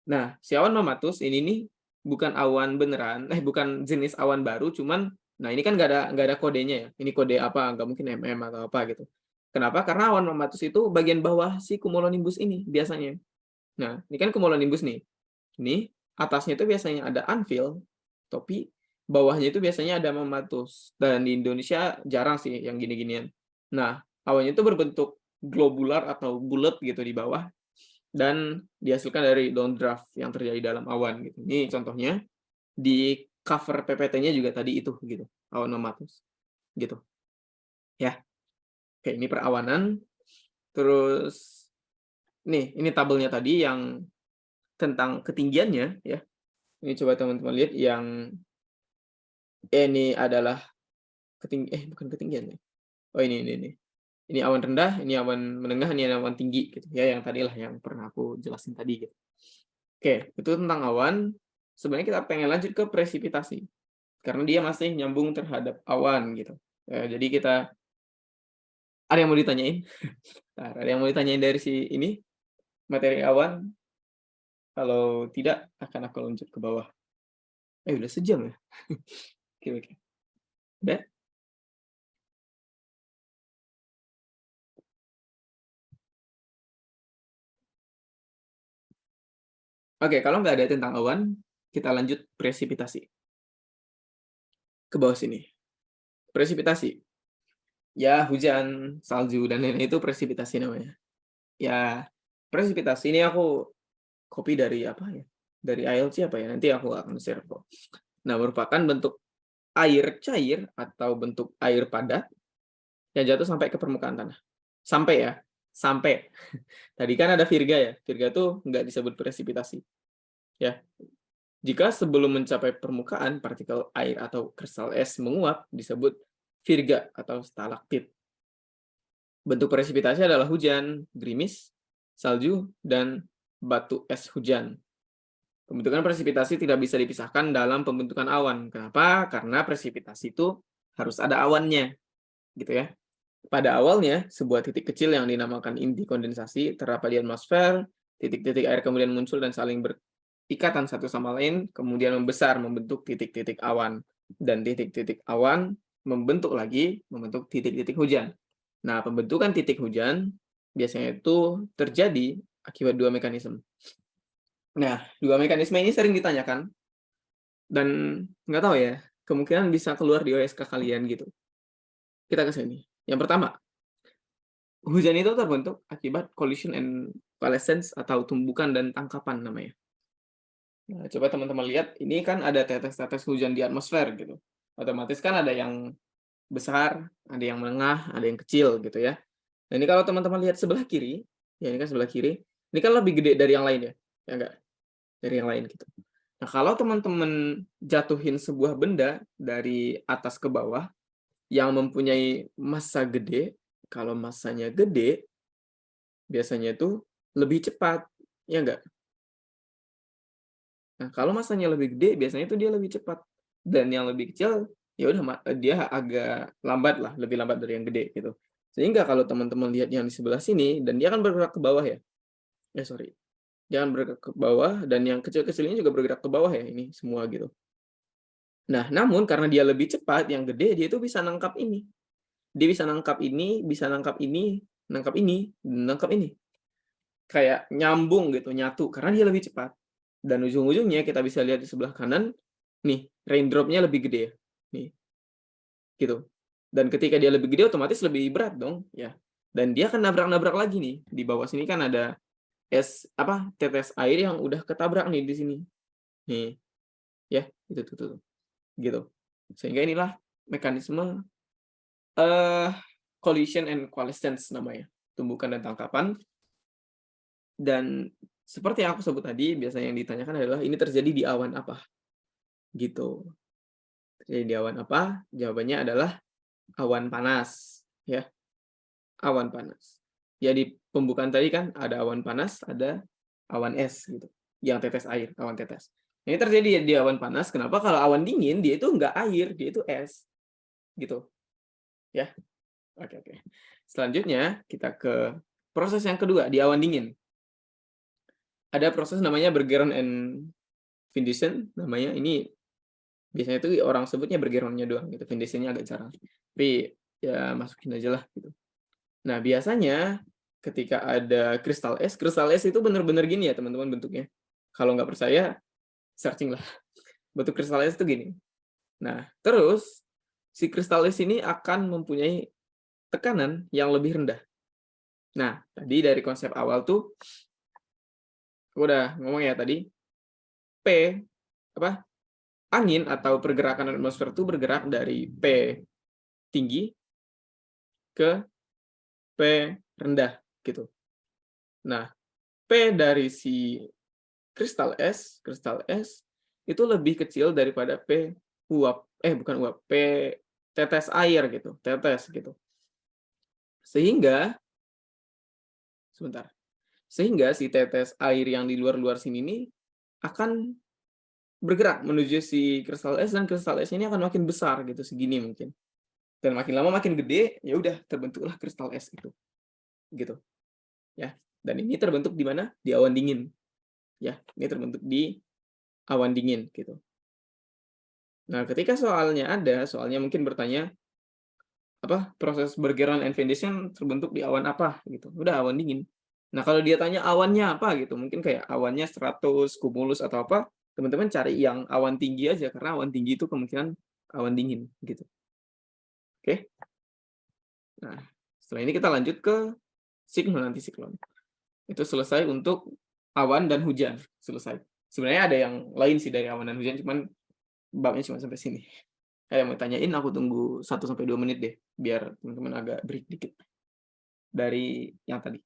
Nah si awan mamatus ini nih bukan awan beneran, bukan jenis awan baru, cuman nah ini kan nggak ada kodenya ya. Ini kode apa? Nggak mungkin atau apa gitu. Kenapa? Karena awan mamatus itu bagian bawah si cumulonimbus ini biasanya. Nah ini kan cumulonimbus nih. Ini atasnya itu biasanya ada anvil, tapi bawahnya itu biasanya ada mamatus. Dan di Indonesia jarang sih yang gini-ginian. Nah, awannya itu berbentuk globular atau bulat gitu di bawah dan dihasilkan dari downdraft yang terjadi dalam awan gitu. Ini contohnya di cover PPT-nya juga tadi itu gitu, awan mamatus. Gitu. Ya. Oke, ini perawanan. Terus nih, ini tabelnya tadi yang tentang ketinggiannya ya. Ini coba teman-teman lihat yang ini adalah bukan ketinggian ya. Oh ini. Ini awan rendah, ini awan menengah, ini awan tinggi gitu ya yang tadilah yang pernah aku jelasin tadi gitu. Oke, itu tentang awan. Sebenarnya kita pengen lanjut ke presipitasi. Karena dia masih nyambung terhadap awan gitu. Jadi kita ada yang mau ditanyain? Nah, ada yang mau ditanyain dari si ini materi awan? Kalau tidak akan aku lanjut ke bawah. Udah sejam ya? Oke. Udah? Oke, kalau nggak ada tentang awan, kita lanjut presipitasi. Ke bawah sini. Presipitasi. Ya, hujan, salju, dan lain-lain itu presipitasi namanya. Ya, presipitasi ini aku copy dari apa ya? Dari IELTS apa ya? Nanti aku akan share kok. Nah, merupakan bentuk air cair atau bentuk air padat yang jatuh sampai ke permukaan tanah. Sampai ya, sampai. Tadi kan ada virga ya. Virga tuh nggak disebut presipitasi. Ya, jika sebelum mencapai permukaan, partikel air atau kristal es menguap disebut virga atau stalaktit. Bentuk presipitasi adalah hujan, gerimis, salju, dan batu es hujan. Pembentukan presipitasi tidak bisa dipisahkan dalam pembentukan awan. Kenapa? Karena presipitasi itu harus ada awannya, gitu ya. Pada awalnya, sebuah titik kecil yang dinamakan inti kondensasi terdapat di atmosfer, titik-titik air kemudian muncul dan saling ikatan satu sama lain, kemudian membesar, membentuk titik-titik awan. Dan titik-titik awan membentuk titik-titik hujan. Nah, pembentukan titik hujan biasanya itu terjadi akibat dua mekanisme. Nah, dua mekanisme ini sering ditanyakan dan nggak tahu ya, kemungkinan bisa keluar di OSK kalian gitu. Kita ke sini. Yang pertama, hujan itu terbentuk akibat collision and coalescence atau tumbukan dan tangkapan namanya. Nah, coba teman-teman lihat, ini kan ada tetes-tetes hujan di atmosfer gitu. Otomatis kan ada yang besar, ada yang menengah, ada yang kecil gitu ya. Nah, ini kalau teman-teman lihat sebelah kiri, ya ini kan sebelah kiri, ini kan lebih gede dari yang lain ya enggak? Dari yang lain gitu. Nah, kalau teman-teman jatuhin sebuah benda dari atas ke bawah yang mempunyai massa gede, kalau massanya gede, biasanya itu lebih cepat, ya enggak? Nah, kalau massanya lebih gede, biasanya itu dia lebih cepat. Dan yang lebih kecil, ya udah dia agak lambat lah, lebih lambat dari yang gede gitu. Sehingga kalau teman-teman lihat yang di sebelah sini, dan dia kan bergerak ke bawah ya. Sorry. Dia kan bergerak ke bawah, dan yang kecil-kecil ini juga bergerak ke bawah ya, ini semua gitu. Nah, namun karena dia lebih cepat, yang gede dia itu bisa nangkap ini. Dia bisa nangkap ini, bisa nangkap ini, nangkap ini, nangkap ini. Kayak nyambung gitu, nyatu, karena dia lebih cepat. Dan ujung-ujungnya kita bisa lihat di sebelah kanan, nih, raindrop-nya lebih gede ya, nih, gitu. Dan ketika dia lebih gede otomatis lebih berat dong, ya. Dan dia akan nabrak-nabrak lagi nih. Di bawah sini kan ada tetes air yang udah ketabrak nih di sini. Nih, ya, itu tuh, gitu. Sehingga inilah mekanisme eh collision and coalescence namanya, tumbukan dan tangkapan. Dan seperti yang aku sebut tadi, biasanya yang ditanyakan adalah ini terjadi di awan apa? Gitu. Terjadi di awan apa? Jawabannya adalah awan panas, ya. Awan panas. Ya di pembukaan tadi kan ada awan panas, ada awan es gitu. Yang tetes air, awan tetes. Ini terjadi di awan panas, kenapa? Kalau awan dingin dia itu nggak air, dia itu es. Gitu. Ya. Oke, oke. Selanjutnya kita ke proses yang kedua di awan dingin. Ada proses namanya Bergeron and Finlayson namanya. Ini biasanya itu orang sebutnya Bergeronnya doang gitu. Finlaysonnya agak jarang. Tapi ya masukin aja lah gitu. Nah, biasanya ketika ada kristal es itu bener-bener gini ya teman-teman bentuknya. Kalau nggak percaya, searching lah. Bentuk kristal es itu gini. Nah, terus si kristal es ini akan mempunyai tekanan yang lebih rendah. Nah, tadi dari konsep awal tuh aku udah ngomong ya tadi, P apa? Angin atau pergerakan atmosfer itu bergerak dari P tinggi ke P rendah gitu. Nah, P dari si kristal es itu lebih kecil daripada P uap, bukan uap, P tetes air gitu, tetes gitu. Sehingga sebentar. Sehingga si tetes air yang di luar-luar sini ini akan bergerak menuju si kristal es, dan kristal es ini akan makin besar gitu, segini mungkin. Dan makin lama makin gede, ya udah terbentuklah kristal es itu. Gitu. Ya. Dan ini terbentuk di mana? Di awan dingin. Ya, ini terbentuk di awan dingin gitu. Nah, ketika soalnya mungkin bertanya apa proses Bergeron and Finlayson terbentuk di awan apa gitu. Udah awan dingin. Nah, kalau dia tanya awannya apa gitu, mungkin kayak awannya stratus, cumulus atau apa, teman-teman cari yang awan tinggi aja karena awan tinggi itu kemungkinan awan dingin gitu. Oke? Nah, setelah ini kita lanjut ke siklon antisiklon. Itu selesai untuk awan dan hujan, selesai. Sebenarnya ada yang lain sih dari awan dan hujan, cuman babnya cuma sampai sini. Saya mau tanyain, aku tunggu 1-2 menit deh, biar teman-teman agak break dikit dari yang tadi.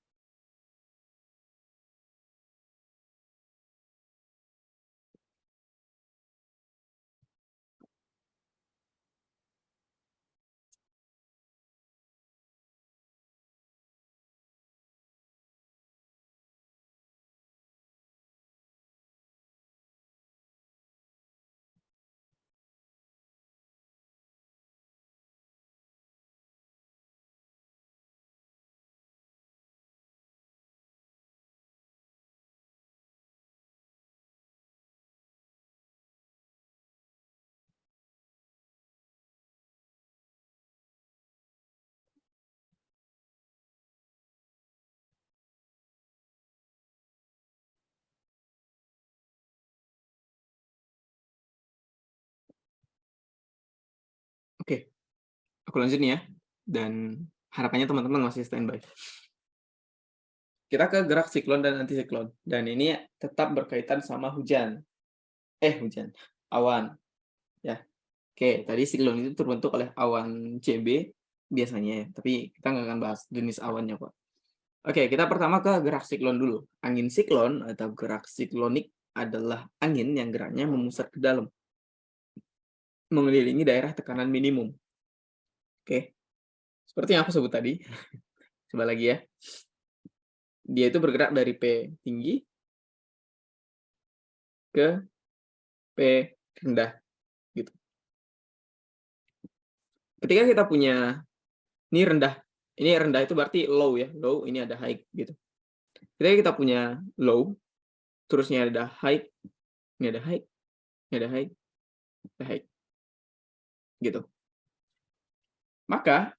Oke, aku lanjut nih ya, dan harapannya teman-teman masih standby. Kita ke gerak siklon dan antisiklon, dan ini tetap berkaitan sama hujan. Hujan, awan, ya. Oke, tadi siklon itu terbentuk oleh awan CB biasanya ya, tapi kita nggak akan bahas jenis awannya kok. Oke, kita pertama ke gerak siklon dulu. Angin siklon atau gerak siklonik adalah angin yang geraknya memusat ke dalam, mengelilingi daerah tekanan minimum. Oke, seperti yang aku sebut tadi. Coba lagi ya. Dia itu bergerak dari P tinggi ke P rendah gitu. Ketika kita punya ini rendah itu berarti low ya. Low ini ada high gitu. Ketika kita punya low, terusnya ada high, ini ada high, ini ada high, ada high. Gitu. Maka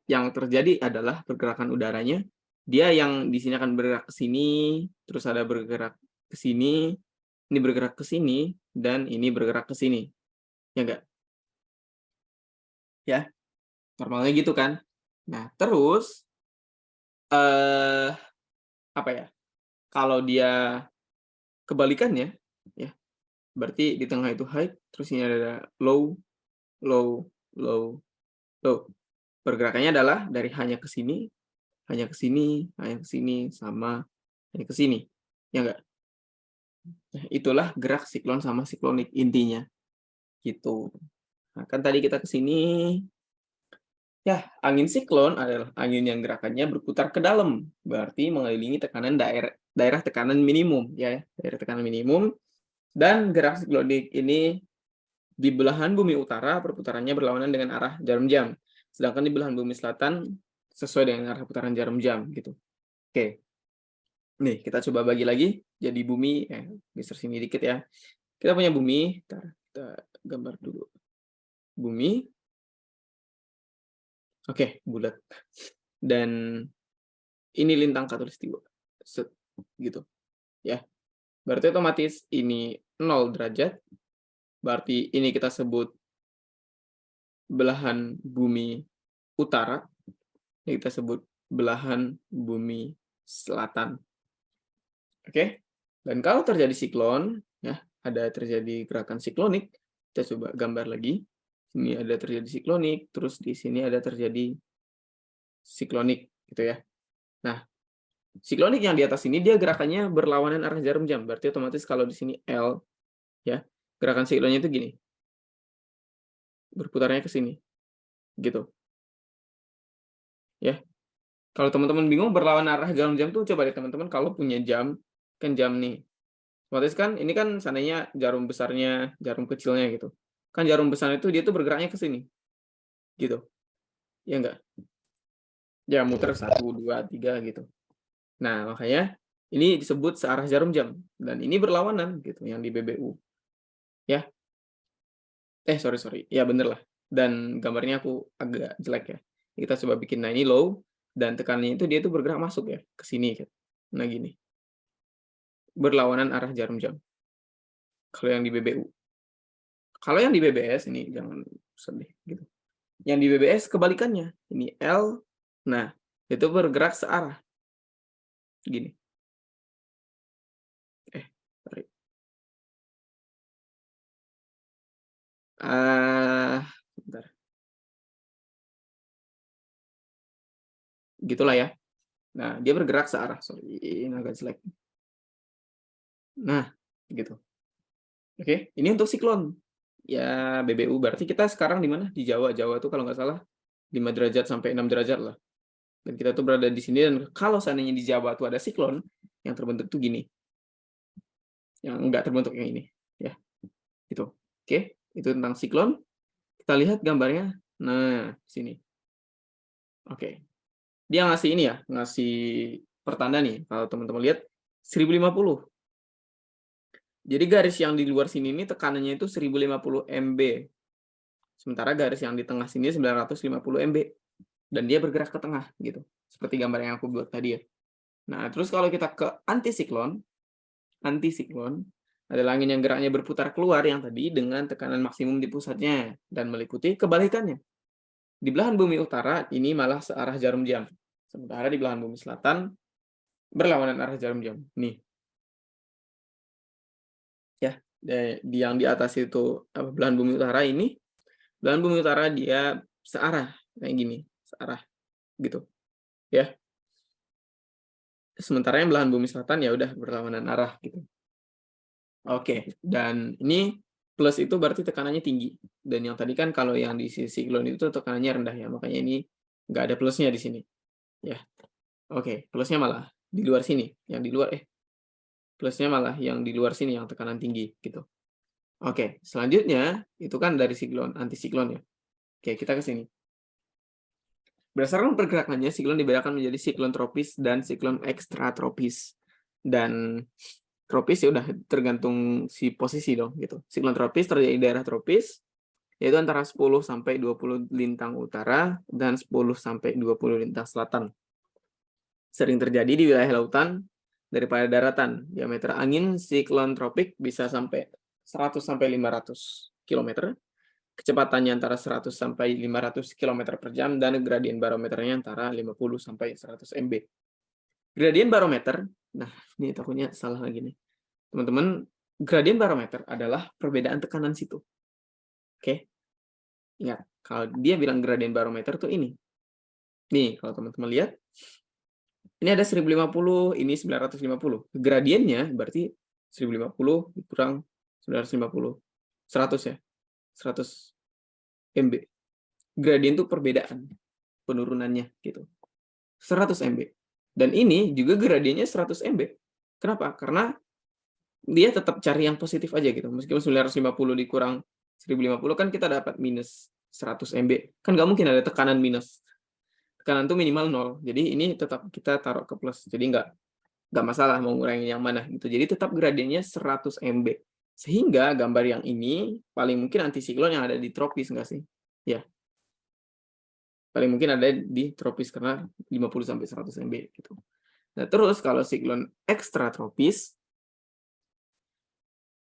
yang terjadi adalah pergerakan udaranya, dia yang di sini akan bergerak ke sini, terus ada bergerak ke sini, ini bergerak ke sini, dan ini bergerak ke sini. Ya enggak? Ya, normalnya gitu kan. Nah, terus apa ya? Kalau dia kebalikannya, ya, berarti di tengah itu high, terus ini ada low, low, low, low. Pergerakannya adalah dari hanya ke sini, hanya ke sini, hanya ke sini, sama hanya ke sini. Ya enggak? Nah, itulah gerak siklon sama siklonik intinya. Gitu. Nah, kan tadi kita ke sini, ya, angin siklon adalah angin yang gerakannya berputar ke dalam, berarti mengelilingi tekanan daerah tekanan minimum, ya, daerah tekanan minimum. Dan gerak siklonik ini di belahan bumi utara perputarannya berlawanan dengan arah jarum jam, sedangkan di belahan bumi selatan sesuai dengan arah putaran jarum jam gitu. Oke. Nih, kita coba bagi lagi jadi bumi, geser sini dikit ya. Kita punya bumi, kita gambar dulu. Bumi. Oke, bulat. Dan ini lintang khatulistiwa. Set, gitu. Ya. Berarti otomatis ini 0 derajat. Berarti ini kita sebut belahan bumi utara. Ini kita sebut belahan bumi selatan. Oke? Dan kalau terjadi siklon, ya, ada terjadi gerakan siklonik, kita coba gambar lagi. Ini ada terjadi siklonik, terus di sini ada terjadi siklonik gitu ya. Nah, siklonik yang di atas ini dia gerakannya berlawanan arah jarum jam. Berarti otomatis kalau di sini L ya, gerakan siklonnya itu gini. Berputarnya ke sini. Gitu. Ya. Kalau teman-teman bingung berlawan arah jarum jam tuh coba deh teman-teman kalau punya jam, kan jam nih. Otomatis kan ini kan seandainya jarum besarnya, jarum kecilnya gitu. Kan jarum besar itu dia tuh bergeraknya ke sini. Gitu. Ya enggak? Ya muter 1, 2, 3 gitu. Nah, makanya ini disebut searah jarum jam dan ini berlawanan gitu yang di BBU. Ya. Sorry. Ya bener lah. Dan gambarnya aku agak jelek ya. Kita coba bikin, nah ini low dan tekanannya itu dia tuh bergerak masuk ya ke sini gitu. Nah gini. Berlawanan arah jarum jam. Kalau yang di BBU. Kalau yang di BBS ini jangan sedih gitu. Yang di BBS kebalikannya. Ini L. Nah, itu bergerak searah. Gini. Sorry. Bentar. Gitulah ya. Nah, dia bergerak searah. Sorry, ini agak jelek. Nah, gitu. Oke, ini untuk siklon. Ya, BBU berarti kita sekarang di mana? Di Jawa. Jawa tuh kalau nggak salah 5 derajat sampai 6 derajat lah. Dan kita tuh berada di sini dan kalau seandainya di Jawa tuh ada siklon yang terbentuk tuh gini. Yang nggak terbentuk yang ini, ya. Gitu. Oke, itu tentang siklon. Kita lihat gambarnya. Nah, sini. Oke. Dia ngasih ini ya, ngasih pertanda nih. Kalau teman-teman lihat 1050. Jadi garis yang di luar sini ini tekanannya itu 1050 MB. Sementara garis yang di tengah sini 950 MB. Dan dia bergerak ke tengah gitu. Seperti gambar yang aku buat tadi ya. Nah, terus kalau kita ke antisiklon, Adalah angin yang geraknya berputar keluar yang tadi dengan tekanan maksimum di pusatnya dan meliputi kebalikannya. Di belahan bumi utara ini malah searah jarum jam. Sementara di belahan bumi selatan berlawanan arah jarum jam. Nih, ya. Di yang di atas itu belahan bumi utara ini, belahan bumi utara dia searah kayak gini, searah gitu, ya. Sementara yang belahan bumi selatan ya udah berlawanan arah gitu. Oke, dan ini plus itu berarti tekanannya tinggi. Dan yang tadi kan kalau yang di sisi siklon itu tekanannya rendah ya, makanya ini nggak ada plusnya di sini. Ya, oke, plusnya malah di luar sini, yang di luar plusnya malah yang di luar sini yang tekanan tinggi gitu. Oke, selanjutnya itu kan dari siklon, antisiklon ya. Oke, kita ke sini. Berdasarkan pergerakannya, siklon dibedakan menjadi siklon tropis dan siklon ekstratropis. Dan tropis ya udah tergantung si posisi dong gitu. Siklon tropis terjadi di daerah tropis yaitu antara 10 sampai 20 lintang utara dan 10 sampai 20 lintang selatan. Sering terjadi di wilayah lautan daripada daratan. Diameter angin siklon tropik bisa sampai 100 sampai 500 km. Kecepatannya antara 100 sampai 500 km per jam dan gradien barometernya antara 50 sampai 100 mb. Gradien barometer, nah ini takutnya salah lagi nih. Teman-teman, gradien barometer adalah perbedaan tekanan situ. Oke. Ingat, kalau dia bilang gradien barometer tuh ini. Nih, kalau teman-teman lihat, ini ada 1050, ini 950. Gradiennya berarti 1050 dikurang 950. 100 ya. 100 mb. Gradien itu perbedaan penurunannya gitu. 100 mb. Dan ini juga gradiennya 100 mb. Kenapa? Karena dia tetap cari yang positif aja gitu. Meskipun 950 dikurang 1050 kan kita dapat minus 100 mb. Kan nggak mungkin ada tekanan minus. Tekanan itu minimal 0. Jadi ini tetap kita taruh ke plus. Jadi nggak masalah mau ngurangin yang mana gitu. Jadi tetap gradiennya 100 mb. Sehingga gambar yang ini paling mungkin antisiklon yang ada di tropis nggak sih? Ya. Paling mungkin ada di tropis karena 50 sampai 100 mb gitu. Nah, terus kalau siklon ekstratropis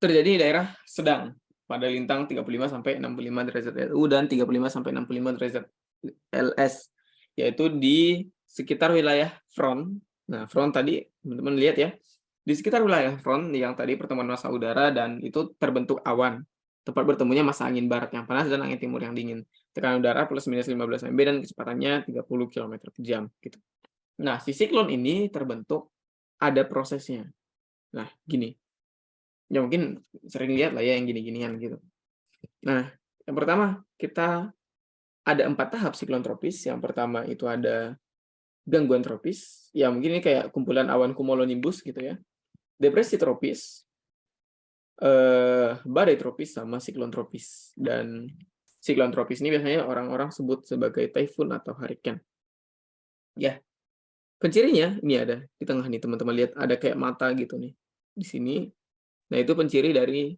terjadi di daerah sedang pada lintang 35 sampai 65 derajat LU dan 35 sampai 65 derajat LS, yaitu di sekitar wilayah front. Nah, front tadi teman-teman lihat ya. Di sekitar wilayah front yang tadi pertemuan massa udara dan itu terbentuk awan. Tempat bertemunya massa angin barat yang panas dan angin timur yang dingin. Tekanan udara plus minus 15 mb dan kecepatannya 30 km per jam gitu. Nah, si siklon ini terbentuk ada prosesnya. Nah, gini. Ya mungkin sering lihat lah ya yang gini-ginian gitu. Nah, yang pertama kita ada 4 tahap siklon tropis. Yang pertama itu ada gangguan tropis. Ya mungkin ini kayak kumpulan awan cumulonimbus gitu ya. Depresi tropis, badai tropis sama siklon tropis. Dan siklon tropis ini biasanya orang-orang sebut sebagai typhoon atau hurricane. Ya, pencirinya ini ada di tengah nih teman-teman lihat ada kayak mata gitu nih di sini. Nah, itu penciri dari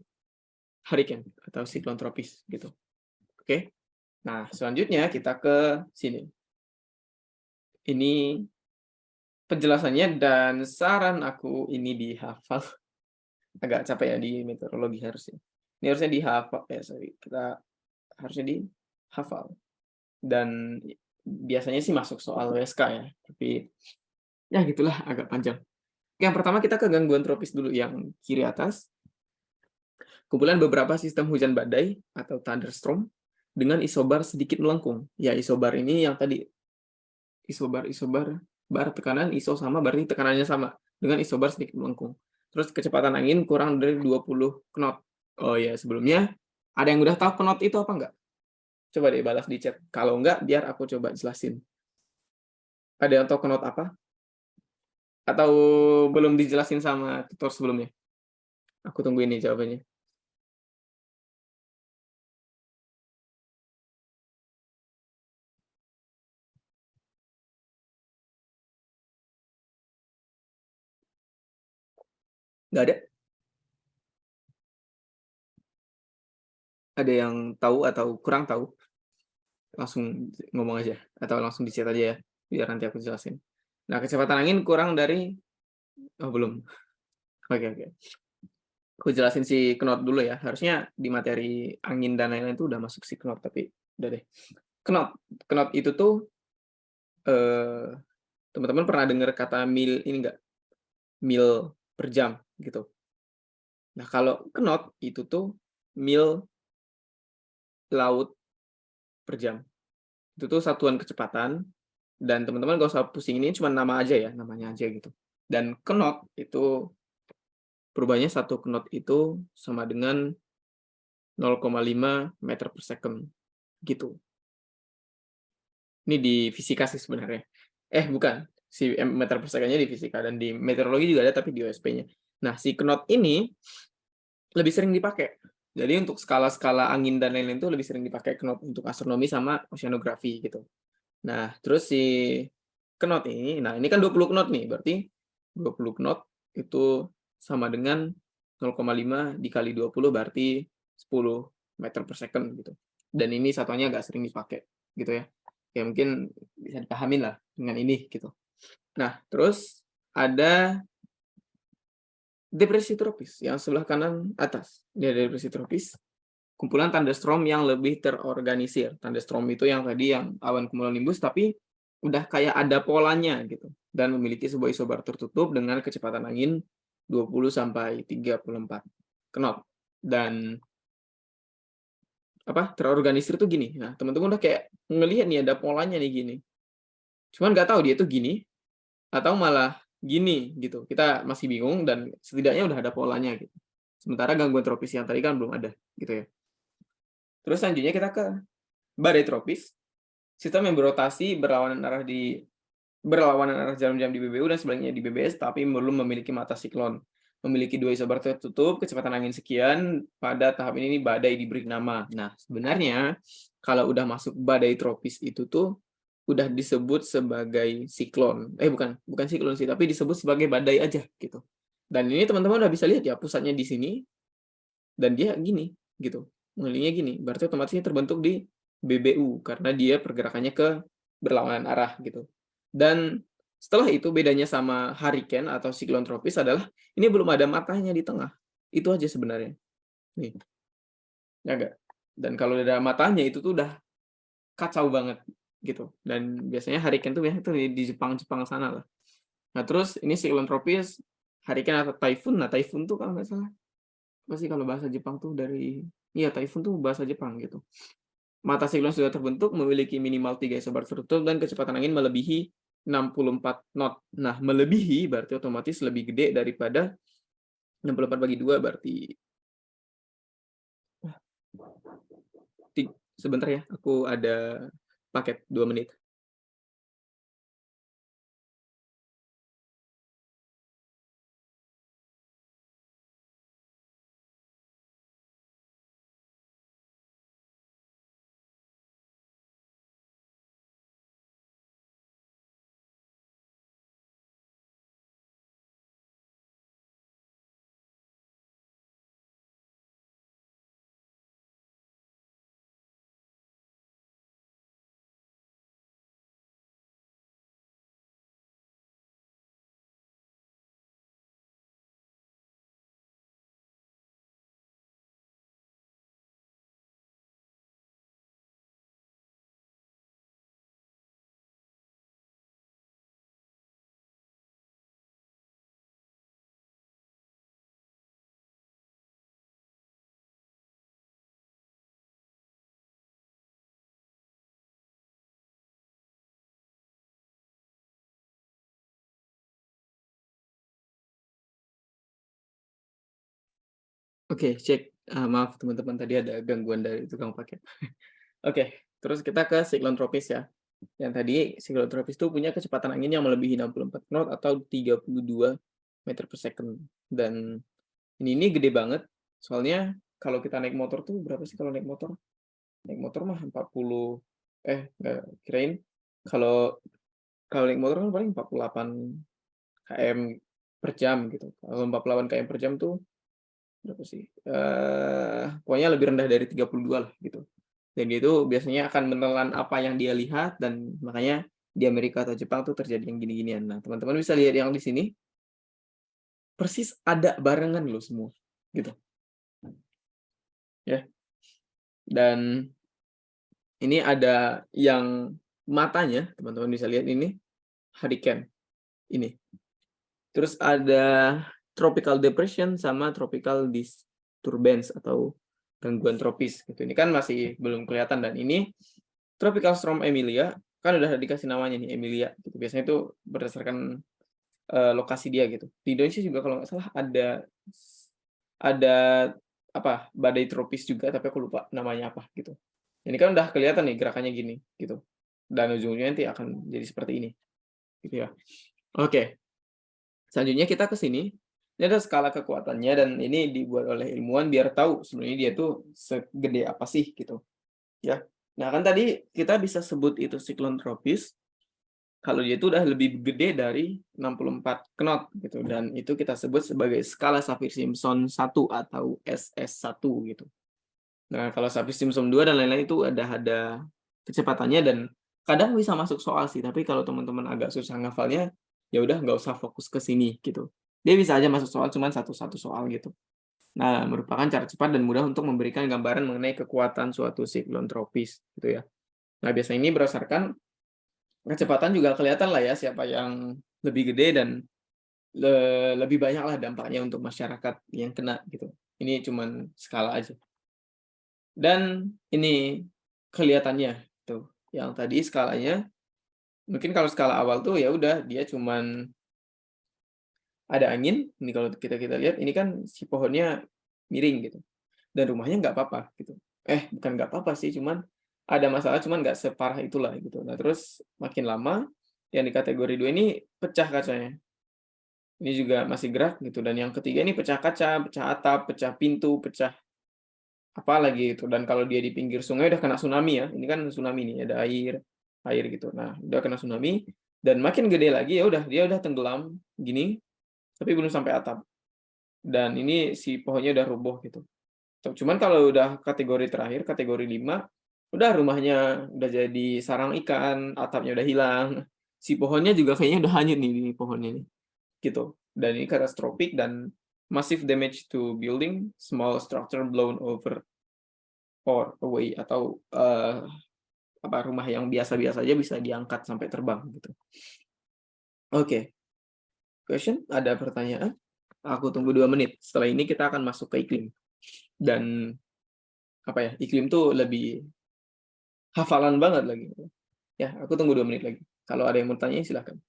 hurricane atau siklon tropis gitu. Oke. Nah, selanjutnya kita ke sini. Ini penjelasannya dan saran aku ini dihafal. Agak capek ya di meteorologi harusnya. Ini harusnya dihafal ya, sorry. Kita harusnya dihafal. Dan biasanya sih masuk soal WSK ya, tapi ya gitulah agak panjang. Yang pertama kita ke gangguan tropis dulu yang kiri atas. Kumpulan beberapa sistem hujan badai atau thunderstorm dengan isobar sedikit melengkung. Ya, isobar ini yang tadi isobar bar tekanan iso sama berarti tekanannya sama dengan isobar sedikit melengkung. Terus kecepatan angin kurang dari 20 knot. Oh ya, sebelumnya ada yang udah tahu knot itu apa enggak? Coba deh balas di chat. Kalau enggak, biar aku coba jelasin. Ada yang tahu knot apa? Atau belum dijelasin sama tutor sebelumnya? Aku tunggu ini jawabannya. Enggak ada? Ada yang tahu atau kurang tahu? Langsung ngomong aja atau langsung di chat aja ya, biar nanti aku jelasin. Nah, kecepatan angin kurang dari belum. Oke. Aku jelasin si knot dulu ya, harusnya di materi angin dan lain-lain itu udah masuk si knot, tapi udah deh. Knot knot itu tuh, eee, teman-teman pernah dengar kata mil ini nggak, mil per jam gitu. Nah, kalau knot itu tuh mil laut per jam. Itu tuh satuan kecepatan dan teman-teman nggak usah pusing, ini cuma nama aja ya, namanya aja gitu. Dan knot itu perubahannya 1 knot itu sama dengan 0,5 meter per second gitu. Ini di fisika sih sebenarnya. Bukan, si meter per second-nya di fisika dan di meteorologi juga ada tapi di OSP-nya. Nah, si knot ini lebih sering dipakai. Jadi untuk skala-skala angin dan lain-lain itu lebih sering dipakai knot untuk astronomi sama oceanografi gitu. Nah, terus si knot ini, nah ini kan 20 knot nih, berarti 20 knot itu sama dengan 0,5 dikali 20 berarti 10 meter per second gitu. Dan ini satuannya agak sering dipakai gitu ya. Ya mungkin bisa dipahamin lah dengan ini gitu. Nah, terus ada depresi tropis yang sebelah kanan atas. Dia depresi tropis, kumpulan thunderstorm yang lebih terorganisir. Thunderstorm itu yang tadi yang awan cumulonimbus tapi udah kayak ada polanya gitu dan memiliki sebuah isobar tertutup dengan kecepatan angin 20 sampai 34 knot. Dan terorganisir tuh gini. Nah, teman-teman udah kayak ngelihat nih ada polanya nih gini. Cuman nggak tahu dia tuh gini atau malah gini gitu. Kita masih bingung dan setidaknya udah ada polanya gitu. Sementara gangguan tropis yang tadi kan belum ada gitu ya. Terus selanjutnya kita ke badai tropis, sistem yang berotasi berlawanan arah jam-jam di BBU dan sebaliknya di BBS, tapi belum memiliki mata siklon. Memiliki 2 isobar tertutup, kecepatan angin sekian, pada tahap ini badai diberi nama. Nah, sebenarnya kalau udah masuk badai tropis itu tuh udah disebut sebagai siklon. Bukan siklon sih, tapi disebut sebagai badai aja gitu. Dan ini teman-teman udah bisa lihat ya, pusatnya di sini dan dia gini gitu. Mengelilingnya gini, berarti otomatis ini terbentuk di BBU karena dia pergerakannya ke berlawanan arah gitu. Dan setelah itu bedanya sama hurricane atau siklon tropis adalah ini belum ada matanya di tengah. Itu aja sebenarnya. Nih, ya enggak? Dan kalau ada matanya itu tuh udah kacau banget gitu. Dan biasanya hurricane tuh biasanya tuh di Jepang-Jepang sana lah. Nah, terus ini siklon tropis, hurricane atau typhoon. Nah, typhoon tuh kalau nggak salah apa sih kalau bahasa Jepang tuh typhoon tuh bahasa Jepang gitu. Mata siklon sudah terbentuk, memiliki minimal 3 isobar tertutup dan kecepatan angin melebihi 64 knot. Nah, melebihi berarti otomatis lebih gede daripada 64 bagi 2 berarti sebentar ya, aku ada paket 2 menit. Oke, cek. Maaf teman-teman tadi ada gangguan dari tukang paket. Oke, terus kita ke siklon tropis ya. Yang tadi siklon tropis itu punya kecepatan angin yang melebihi 64 knot atau 32 meter per second. Dan ini gede banget. Soalnya kalau kita naik motor tuh berapa sih kalau naik motor? Naik motor mah 40 enggak, kirain kalau kalau naik motor kan paling 48 km per jam gitu. Kalau 48 km per jam tuh berapa sih? Pokoknya lebih rendah dari 32 lah gitu. Dan dia itu biasanya akan menelan apa yang dia lihat dan makanya di Amerika atau Jepang tuh terjadi yang gini-ginian. Nah, teman-teman bisa lihat yang di sini persis ada barengan loh semua. gitu. Ya. Dan ini ada yang matanya, teman-teman bisa lihat ini hurricane ini. Terus ada tropical depression sama tropical disturbance atau gangguan tropis gitu. Ini kan masih belum kelihatan, dan ini tropical storm Emilia kan udah dikasih namanya nih, Emilia gitu. Biasanya itu berdasarkan lokasi dia gitu. Di Indonesia juga kalau nggak salah ada apa, badai tropis juga, tapi aku lupa namanya apa gitu. Ini kan udah kelihatan nih gerakannya gini gitu. Dan ujungnya nanti akan jadi seperti ini. Gitu ya. Oke. Selanjutnya kita ke sini. Ini ada skala kekuatannya, dan ini dibuat oleh ilmuwan biar tahu sebenarnya dia tuh segede apa sih gitu. Ya. Nah, kan tadi kita bisa sebut itu siklon tropis kalau dia itu udah lebih gede dari 64 knot gitu, dan itu kita sebut sebagai skala Saffir-Simpson 1 atau SS1 gitu. Nah, kalau Saffir-Simpson 2 dan lain-lain itu ada kecepatannya, dan kadang bisa masuk soal sih, tapi kalau teman-teman agak susah ngafalnya, ya udah nggak usah fokus ke sini gitu. Dia bisa aja masuk soal cuman satu-satu soal gitu. Nah, merupakan cara cepat dan mudah untuk memberikan gambaran mengenai kekuatan suatu siklon tropis gitu ya. Nah, biasanya ini berdasarkan kecepatan juga kelihatan lah ya siapa yang lebih gede dan lebih banyak lah dampaknya untuk masyarakat yang kena gitu. Ini cuman skala aja. Dan ini kelihatannya tuh, yang tadi skalanya mungkin kalau skala awal tuh ya udah dia cuman ada angin. Ini kalau kita lihat ini kan si pohonnya miring gitu. Dan rumahnya nggak apa-apa gitu. Bukan nggak apa-apa sih, cuman ada masalah, cuman nggak separah itulah gitu. Nah, terus makin lama yang di kategori 2 ini pecah kacanya. Ini juga masih gerak gitu, dan yang ketiga ini pecah kaca, pecah atap, pecah pintu, pecah apa lagi itu. Dan kalau dia di pinggir sungai udah kena tsunami ya. Ini kan tsunami nih, ada air gitu. Nah, udah kena tsunami dan makin gede lagi ya udah dia udah tenggelam gini, tapi belum sampai atap. Dan ini si pohonnya udah roboh gitu. Cuman kalau udah kategori terakhir, kategori 5, udah rumahnya udah jadi sarang ikan, atapnya udah hilang. Si pohonnya juga kayaknya udah hanyut nih, di pohonnya nih. Gitu. Dan ini catastrophic dan massive damage to building, small structure blown over or away, atau rumah yang biasa-biasa aja bisa diangkat sampai terbang gitu. Oke. Question? Ada pertanyaan? Aku tunggu 2 menit. Setelah ini kita akan masuk ke iklim. Dan iklim tuh lebih hafalan banget lagi. Ya, aku tunggu 2 menit lagi. Kalau ada yang mau tanya, silahkan.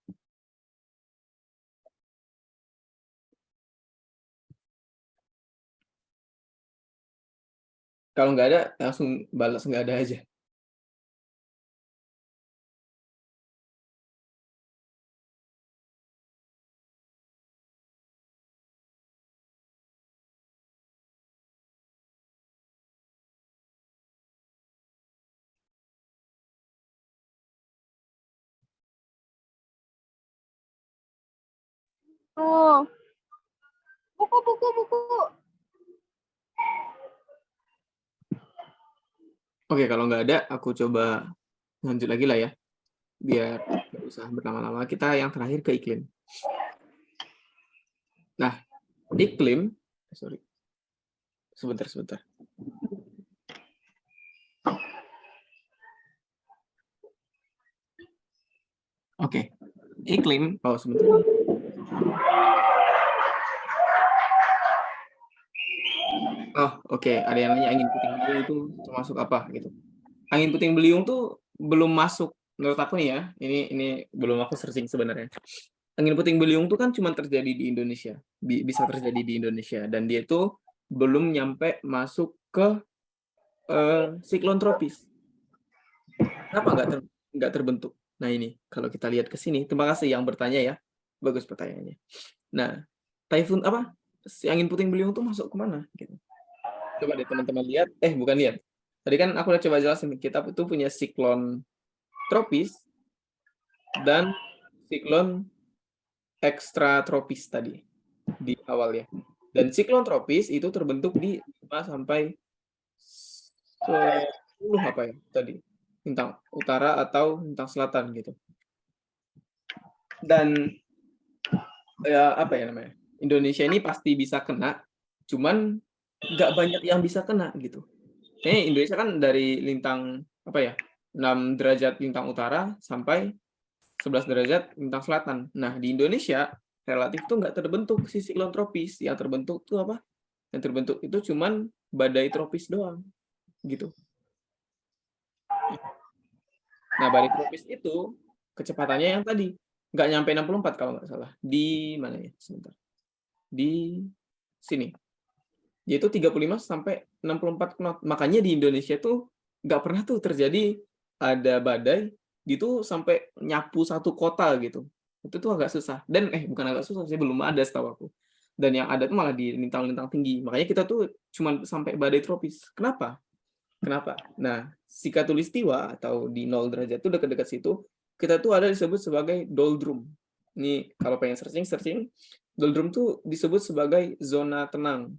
Kalau nggak ada, langsung balas nggak ada aja. Tuh. Buku. Oke, kalau nggak ada, aku coba lanjut lagi lah ya. Biar nggak usah berlama-lama. Kita yang terakhir ke iklim. Nah, iklim, sorry. Sebentar. Oke. Iklim, sebentar. Oke. Ada yang nanya angin puting beliung itu termasuk apa gitu. Angin puting beliung tuh belum masuk menurut aku nih ya. Ini belum aku searching sebenarnya. Angin puting beliung tuh kan cuma terjadi di Indonesia. Bisa terjadi di Indonesia, dan dia itu belum nyampe masuk ke siklon tropis. Kenapa nggak terbentuk? Nah, ini kalau kita lihat ke sini, terima kasih yang bertanya ya. Bagus pertanyaannya. Nah, typhoon si angin puting beliung tuh masuk kemana? Gitu. Coba deh teman-teman lihat. Bukan lihat. Tadi kan aku udah coba jelasin, kita itu punya siklon tropis dan siklon ekstra tropis tadi di awal ya. Dan siklon tropis itu terbentuk di 5 sampai 10 tadi? Lintang utara atau lintang selatan gitu. Dan Indonesia ini pasti bisa kena cuman nggak banyak yang bisa kena gitu. Indonesia kan dari lintang apa ya, 6 derajat lintang utara sampai 11 derajat lintang selatan. Nah, di Indonesia relatif tuh nggak terbentuk si siklon tropis. Yang terbentuk tuh apa? Yang terbentuk itu cuman badai tropis doang, gitu. Nah, badai tropis itu kecepatannya yang tadi nggak nyampe 64 kalau nggak salah. Di mana ya? Sebentar. Di sini. Yaitu 35 sampai 64 knot. Makanya di Indonesia tuh nggak pernah tuh terjadi ada badai gitu sampai nyapu satu kota gitu. Itu tuh agak susah. Dan bukan agak susah sih, belum ada setahu aku. Dan yang ada tuh malah di lintang-lintang tinggi. Makanya kita tuh cuma sampai badai tropis. Kenapa? Kenapa? Nah, si Khatulistiwa atau di 0 derajat itu dekat-dekat situ, kita tuh ada disebut sebagai doldrum. Ini kalau pengen searching, doldrum tuh disebut sebagai zona tenang.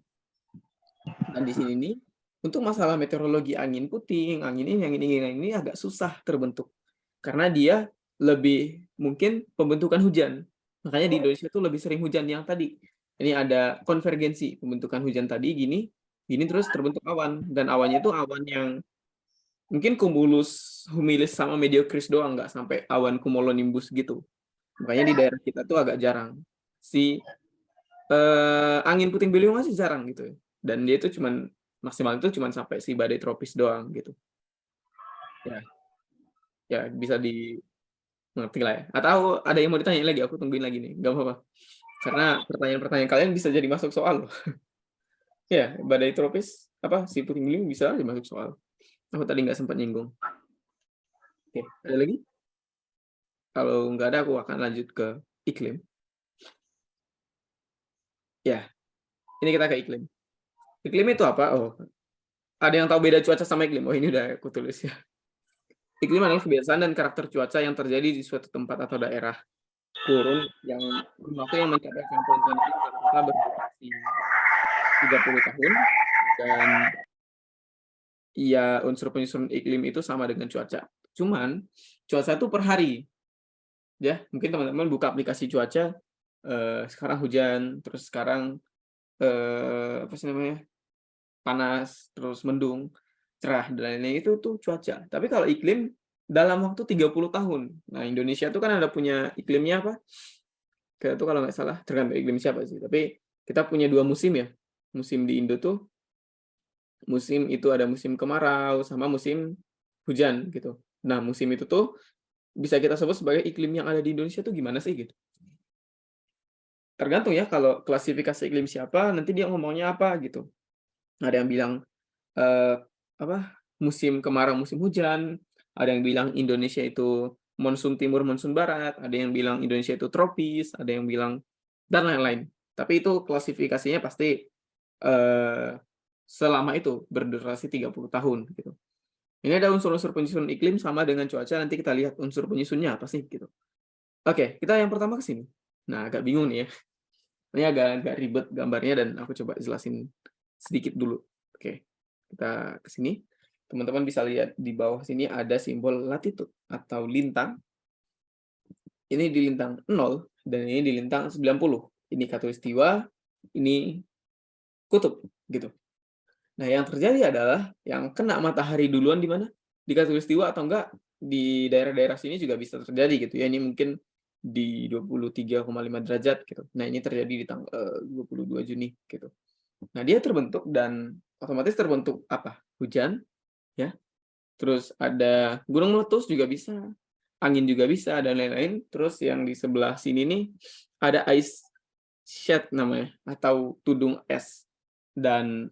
Dan di sini nih, untuk masalah meteorologi angin puting, angin ini agak susah terbentuk. Karena dia lebih mungkin pembentukan hujan. Makanya di Indonesia itu lebih sering hujan yang tadi. Ini ada konvergensi pembentukan hujan tadi gini terus terbentuk awan, dan awannya itu awan yang mungkin cumulus, humilis sama mediocris doang, nggak sampai awan cumulonimbus gitu. Makanya di daerah kita tuh agak jarang. Si angin puting beliung masih jarang gitu ya. Dan dia itu cuman maksimal itu cuman sampai si badai tropis doang gitu. Ya, ya bisa dimengerti lah ya. Atau ada yang mau ditanya lagi? Aku tungguin lagi nih. Gak apa-apa. Karena pertanyaan-pertanyaan kalian bisa jadi masuk soal loh. Ya, badai tropis apa si puting beliung bisa aja masuk soal. Aku tadi nggak sempat nyinggung. Oke, ada lagi? Kalau nggak ada, aku akan lanjut ke iklim. Ya, ini kita ke iklim. Iklim itu apa? Oh, ada yang tahu beda cuaca sama iklim? Oh, ini udah aku tulis ya. Iklim adalah kebiasaan dan karakter cuaca yang terjadi di suatu tempat atau daerah. Kurun waktu yang mencapai campuran iklim rata-rata berdurasi 30 tahun, dan ya unsur penyusun iklim itu sama dengan cuaca. Cuman cuaca itu per hari. Ya, mungkin teman-teman buka aplikasi cuaca, sekarang hujan, terus sekarang apa sih namanya? Panas, terus mendung, cerah, dan lain-lain, itu tuh cuaca. Tapi kalau iklim dalam waktu 30 tahun. Nah, Indonesia tuh kan ada punya iklimnya apa? Kita tuh kalau nggak salah, tergantung iklim siapa sih. Tapi kita punya 2 musim ya. Musim di Indo tuh, musim itu ada musim kemarau sama musim hujan gitu. Nah, musim itu tuh bisa kita sebut sebagai iklim yang ada di Indonesia tuh gimana sih gitu. Tergantung ya, kalau klasifikasi iklim siapa, nanti dia ngomongnya apa gitu. Ada yang bilang apa, musim kemarau, musim hujan, ada yang bilang Indonesia itu monsun timur, monsun barat, ada yang bilang Indonesia itu tropis, ada yang bilang dan lain-lain. Tapi itu klasifikasinya pasti eh, selama itu berdurasi 30 tahun gitu. Ini ada unsur-unsur penyusun iklim sama dengan cuaca, nanti kita lihat unsur penyusunnya apa sih gitu. Oke, kita yang pertama ke sini. Nah, agak bingung nih ya. Ini agak ribet gambarnya dan aku coba jelasin sedikit dulu. Oke, kita ke sini. Teman-teman bisa lihat di bawah sini ada simbol latitude atau lintang. Ini di lintang 0 dan ini di lintang 90. Ini khatulistiwa, ini kutub gitu. Nah, yang terjadi adalah yang kena matahari duluan di mana? Di khatulistiwa atau enggak di daerah-daerah sini juga bisa terjadi gitu ya. Ini mungkin di 23,5 derajat gitu. Nah, ini terjadi di tanggal 22 Juni gitu. Nah, dia terbentuk dan otomatis terbentuk apa? Hujan, ya. Terus ada gunung meletus juga bisa, angin juga bisa, dan lain-lain. Terus yang di sebelah sini nih ada ice sheet namanya, atau tudung es. Dan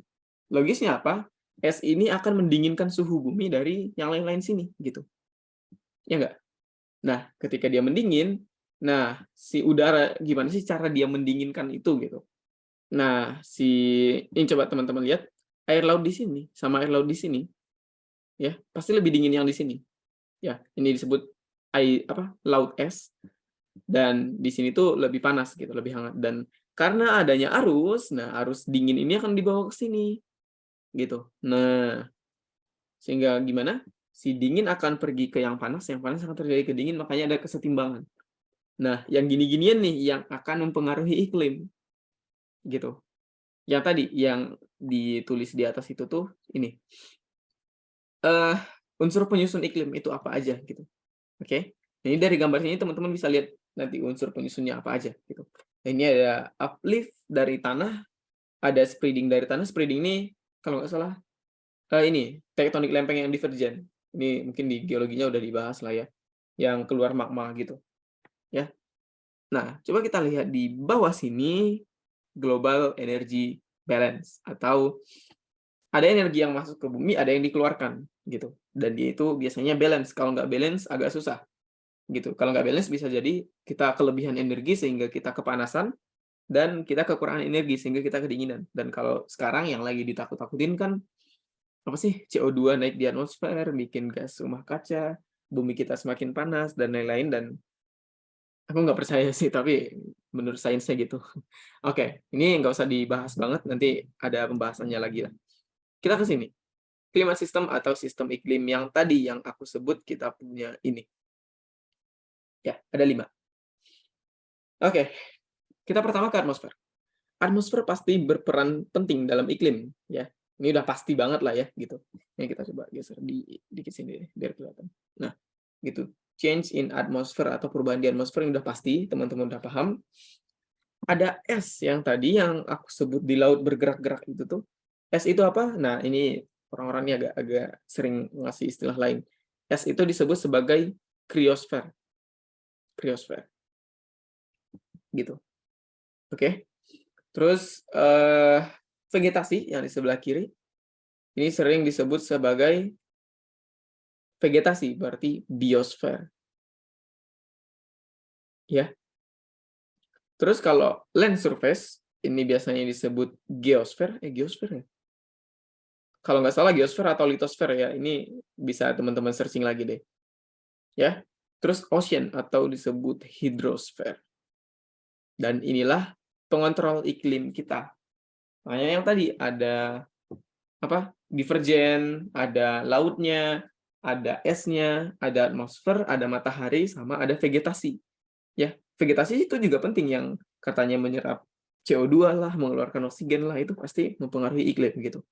logisnya apa? Es ini akan mendinginkan suhu bumi dari yang lain-lain sini, gitu. Ya enggak? Nah, ketika dia mendingin, nah si udara gimana sih cara dia mendinginkan itu gitu. Nah, ini coba teman-teman lihat air laut di sini sama air laut di sini, ya pasti lebih dingin yang di sini. Ya, ini disebut laut es, dan di sini tuh lebih panas gitu, lebih hangat. Dan karena adanya arus, nah arus dingin ini akan dibawa ke sini gitu. Nah, sehingga gimana? Si dingin akan pergi ke yang panas akan terjadi ke dingin, makanya ada kesetimbangan. Nah, yang gini-ginian nih yang akan mempengaruhi iklim gitu. Yang tadi, yang ditulis di atas itu tuh ini, eee, unsur penyusun iklim itu apa aja gitu, oke. Ini dari gambar ini teman-teman bisa lihat nanti unsur penyusunnya apa aja gitu. Ini ada uplift dari tanah, ada spreading dari tanah. Spreading ini kalau nggak salah, ini tektonik lempeng yang divergen. Ini mungkin di geologinya udah dibahas lah ya, yang keluar magma gitu ya. Nah, coba kita lihat di bawah sini, global energy balance, atau ada energi yang masuk ke bumi, ada yang dikeluarkan gitu. Dan dia itu biasanya balance. Kalau nggak balance agak susah gitu. Kalau nggak balance bisa jadi kita kelebihan energi sehingga kita kepanasan, dan kita kekurangan energi sehingga kita kedinginan. Dan kalau sekarang yang lagi ditakut-takutin kan apa sih, CO2 naik di atmosfer, bikin gas rumah kaca, bumi kita semakin panas dan lain-lain. Dan aku nggak percaya sih, tapi menurut sainsnya gitu. Oke, ini nggak usah dibahas banget, nanti ada pembahasannya lagi lah. Kita ke sini. Climate system atau sistem iklim yang tadi yang aku sebut kita punya ini. Ya, ada 5. Oke, kita pertama ke atmosfer. Atmosfer pasti berperan penting dalam iklim, ya. Ini udah pasti banget lah ya, gitu. Ini kita coba geser dikit sini deh, biar kelihatan. Nah, gitu. Change in atmosphere atau perubahan di atmosfer yang udah pasti, teman-teman udah paham. Ada es yang tadi yang aku sebut di laut bergerak-gerak itu tuh. Es itu apa? Nah, ini orang-orang ini agak sering ngasih istilah lain. Es itu disebut sebagai kriosfer. Kriosfer, gitu. Oke. Terus vegetasi yang di sebelah kiri ini sering disebut sebagai vegetasi, berarti biosfer. Ya. Terus kalau land surface ini biasanya disebut geosfer, geosfer ya? Kalau nggak salah geosfer atau litosfer ya, ini bisa teman-teman searching lagi deh. Ya. Terus ocean atau disebut hidrosfer. Dan inilah pengontrol iklim kita. Makanya yang tadi ada apa? Divergen, ada lautnya, ada esnya, ada atmosfer, ada matahari, sama ada vegetasi. Ya, vegetasi itu juga penting yang katanya menyerap CO2 lah, mengeluarkan oksigen lah, itu pasti mempengaruhi iklim gitu.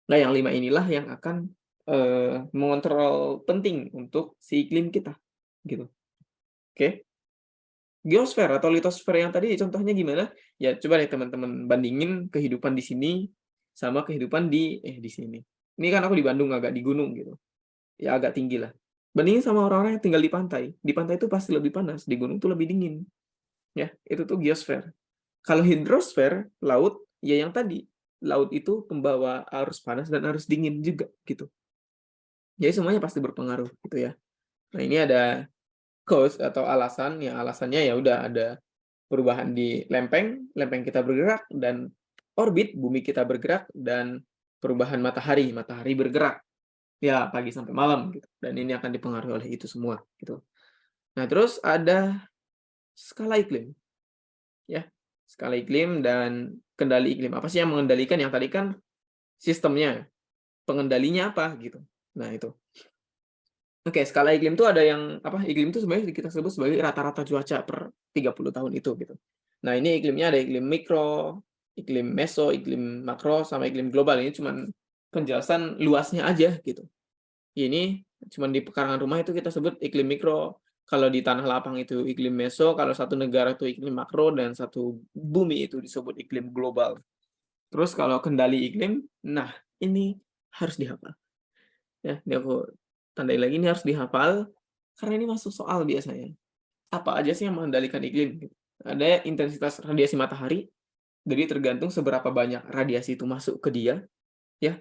Nah, yang 5 inilah yang akan mengontrol penting untuk si iklim kita gitu. Oke. Geosfer atau litosfer yang tadi contohnya gimana? Ya coba deh teman-teman bandingin kehidupan di sini sama kehidupan di sini. Ini kan aku di Bandung, agak di gunung gitu. Ya agak tinggi lah. Bandingin sama orang-orang yang tinggal di pantai. Di pantai itu pasti lebih panas, di gunung itu lebih dingin. Ya, itu tuh geosfer. Kalau hidrosfer, laut, ya yang tadi, laut itu pembawa arus panas dan arus dingin juga gitu. Jadi semuanya pasti berpengaruh gitu ya. Nah, ini ada cause atau alasan, ya alasannya ya udah ada perubahan di lempeng, lempeng kita bergerak, dan orbit bumi kita bergerak, dan perubahan matahari, matahari bergerak. Ya, pagi sampai malam gitu. Dan ini akan dipengaruhi oleh itu semua gitu. Nah, terus ada skala iklim ya. Skala iklim dan kendali iklim. Apa sih yang mengendalikan? Yang tadi kan sistemnya, pengendalinya apa gitu. Nah, itu. Oke, skala iklim itu ada yang apa? Iklim itu sebenarnya kita sebut sebagai rata-rata cuaca per 30 tahun itu gitu. Nah, ini iklimnya ada iklim mikro, iklim meso, iklim makro, sama iklim global. Ini cuman penjelasan luasnya aja gitu. Ini cuman di pekarangan rumah itu kita sebut iklim mikro, kalau di tanah lapang itu iklim meso, kalau satu negara itu iklim makro, dan satu bumi itu disebut iklim global. Terus kalau kendali iklim, nah ini harus dihafal. Ya, ini aku tandai lagi, ini harus dihafal karena ini masuk soal biasanya. Apa aja sih yang mengendalikan iklim? Ada intensitas radiasi matahari, jadi tergantung seberapa banyak radiasi itu masuk ke dia, ya.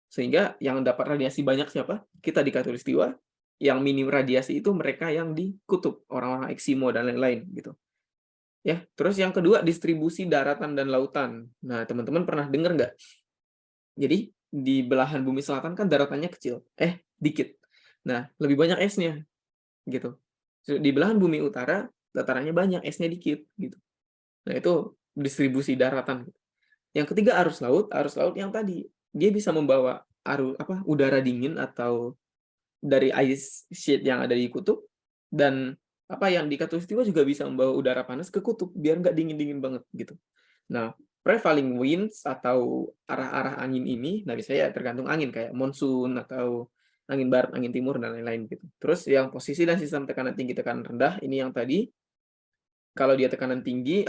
Sehingga yang dapat radiasi banyak siapa? Kita di khatulistiwa. Yang minim radiasi itu mereka yang di kutub, orang-orang Eksimo dan lain-lain gitu. Ya, terus yang kedua distribusi daratan dan lautan. Nah, teman-teman pernah dengar nggak? Jadi di belahan bumi selatan kan daratannya kecil, dikit. Nah, lebih banyak esnya gitu. Di belahan bumi utara datarannya banyak, esnya dikit gitu. Nah, itu distribusi daratan. Yang ketiga arus laut yang tadi dia bisa membawa udara dingin atau dari ice sheet yang ada di kutub, dan yang di khatulistiwa juga bisa membawa udara panas ke kutub biar nggak dingin-dingin banget gitu. Nah, prevailing winds atau arah-arah angin ini, nah biasanya ya tergantung angin kayak monsun atau angin barat, angin timur dan lain-lain gitu. Terus yang posisi dan sistem tekanan tinggi, tekanan rendah ini yang tadi kalau dia tekanan tinggi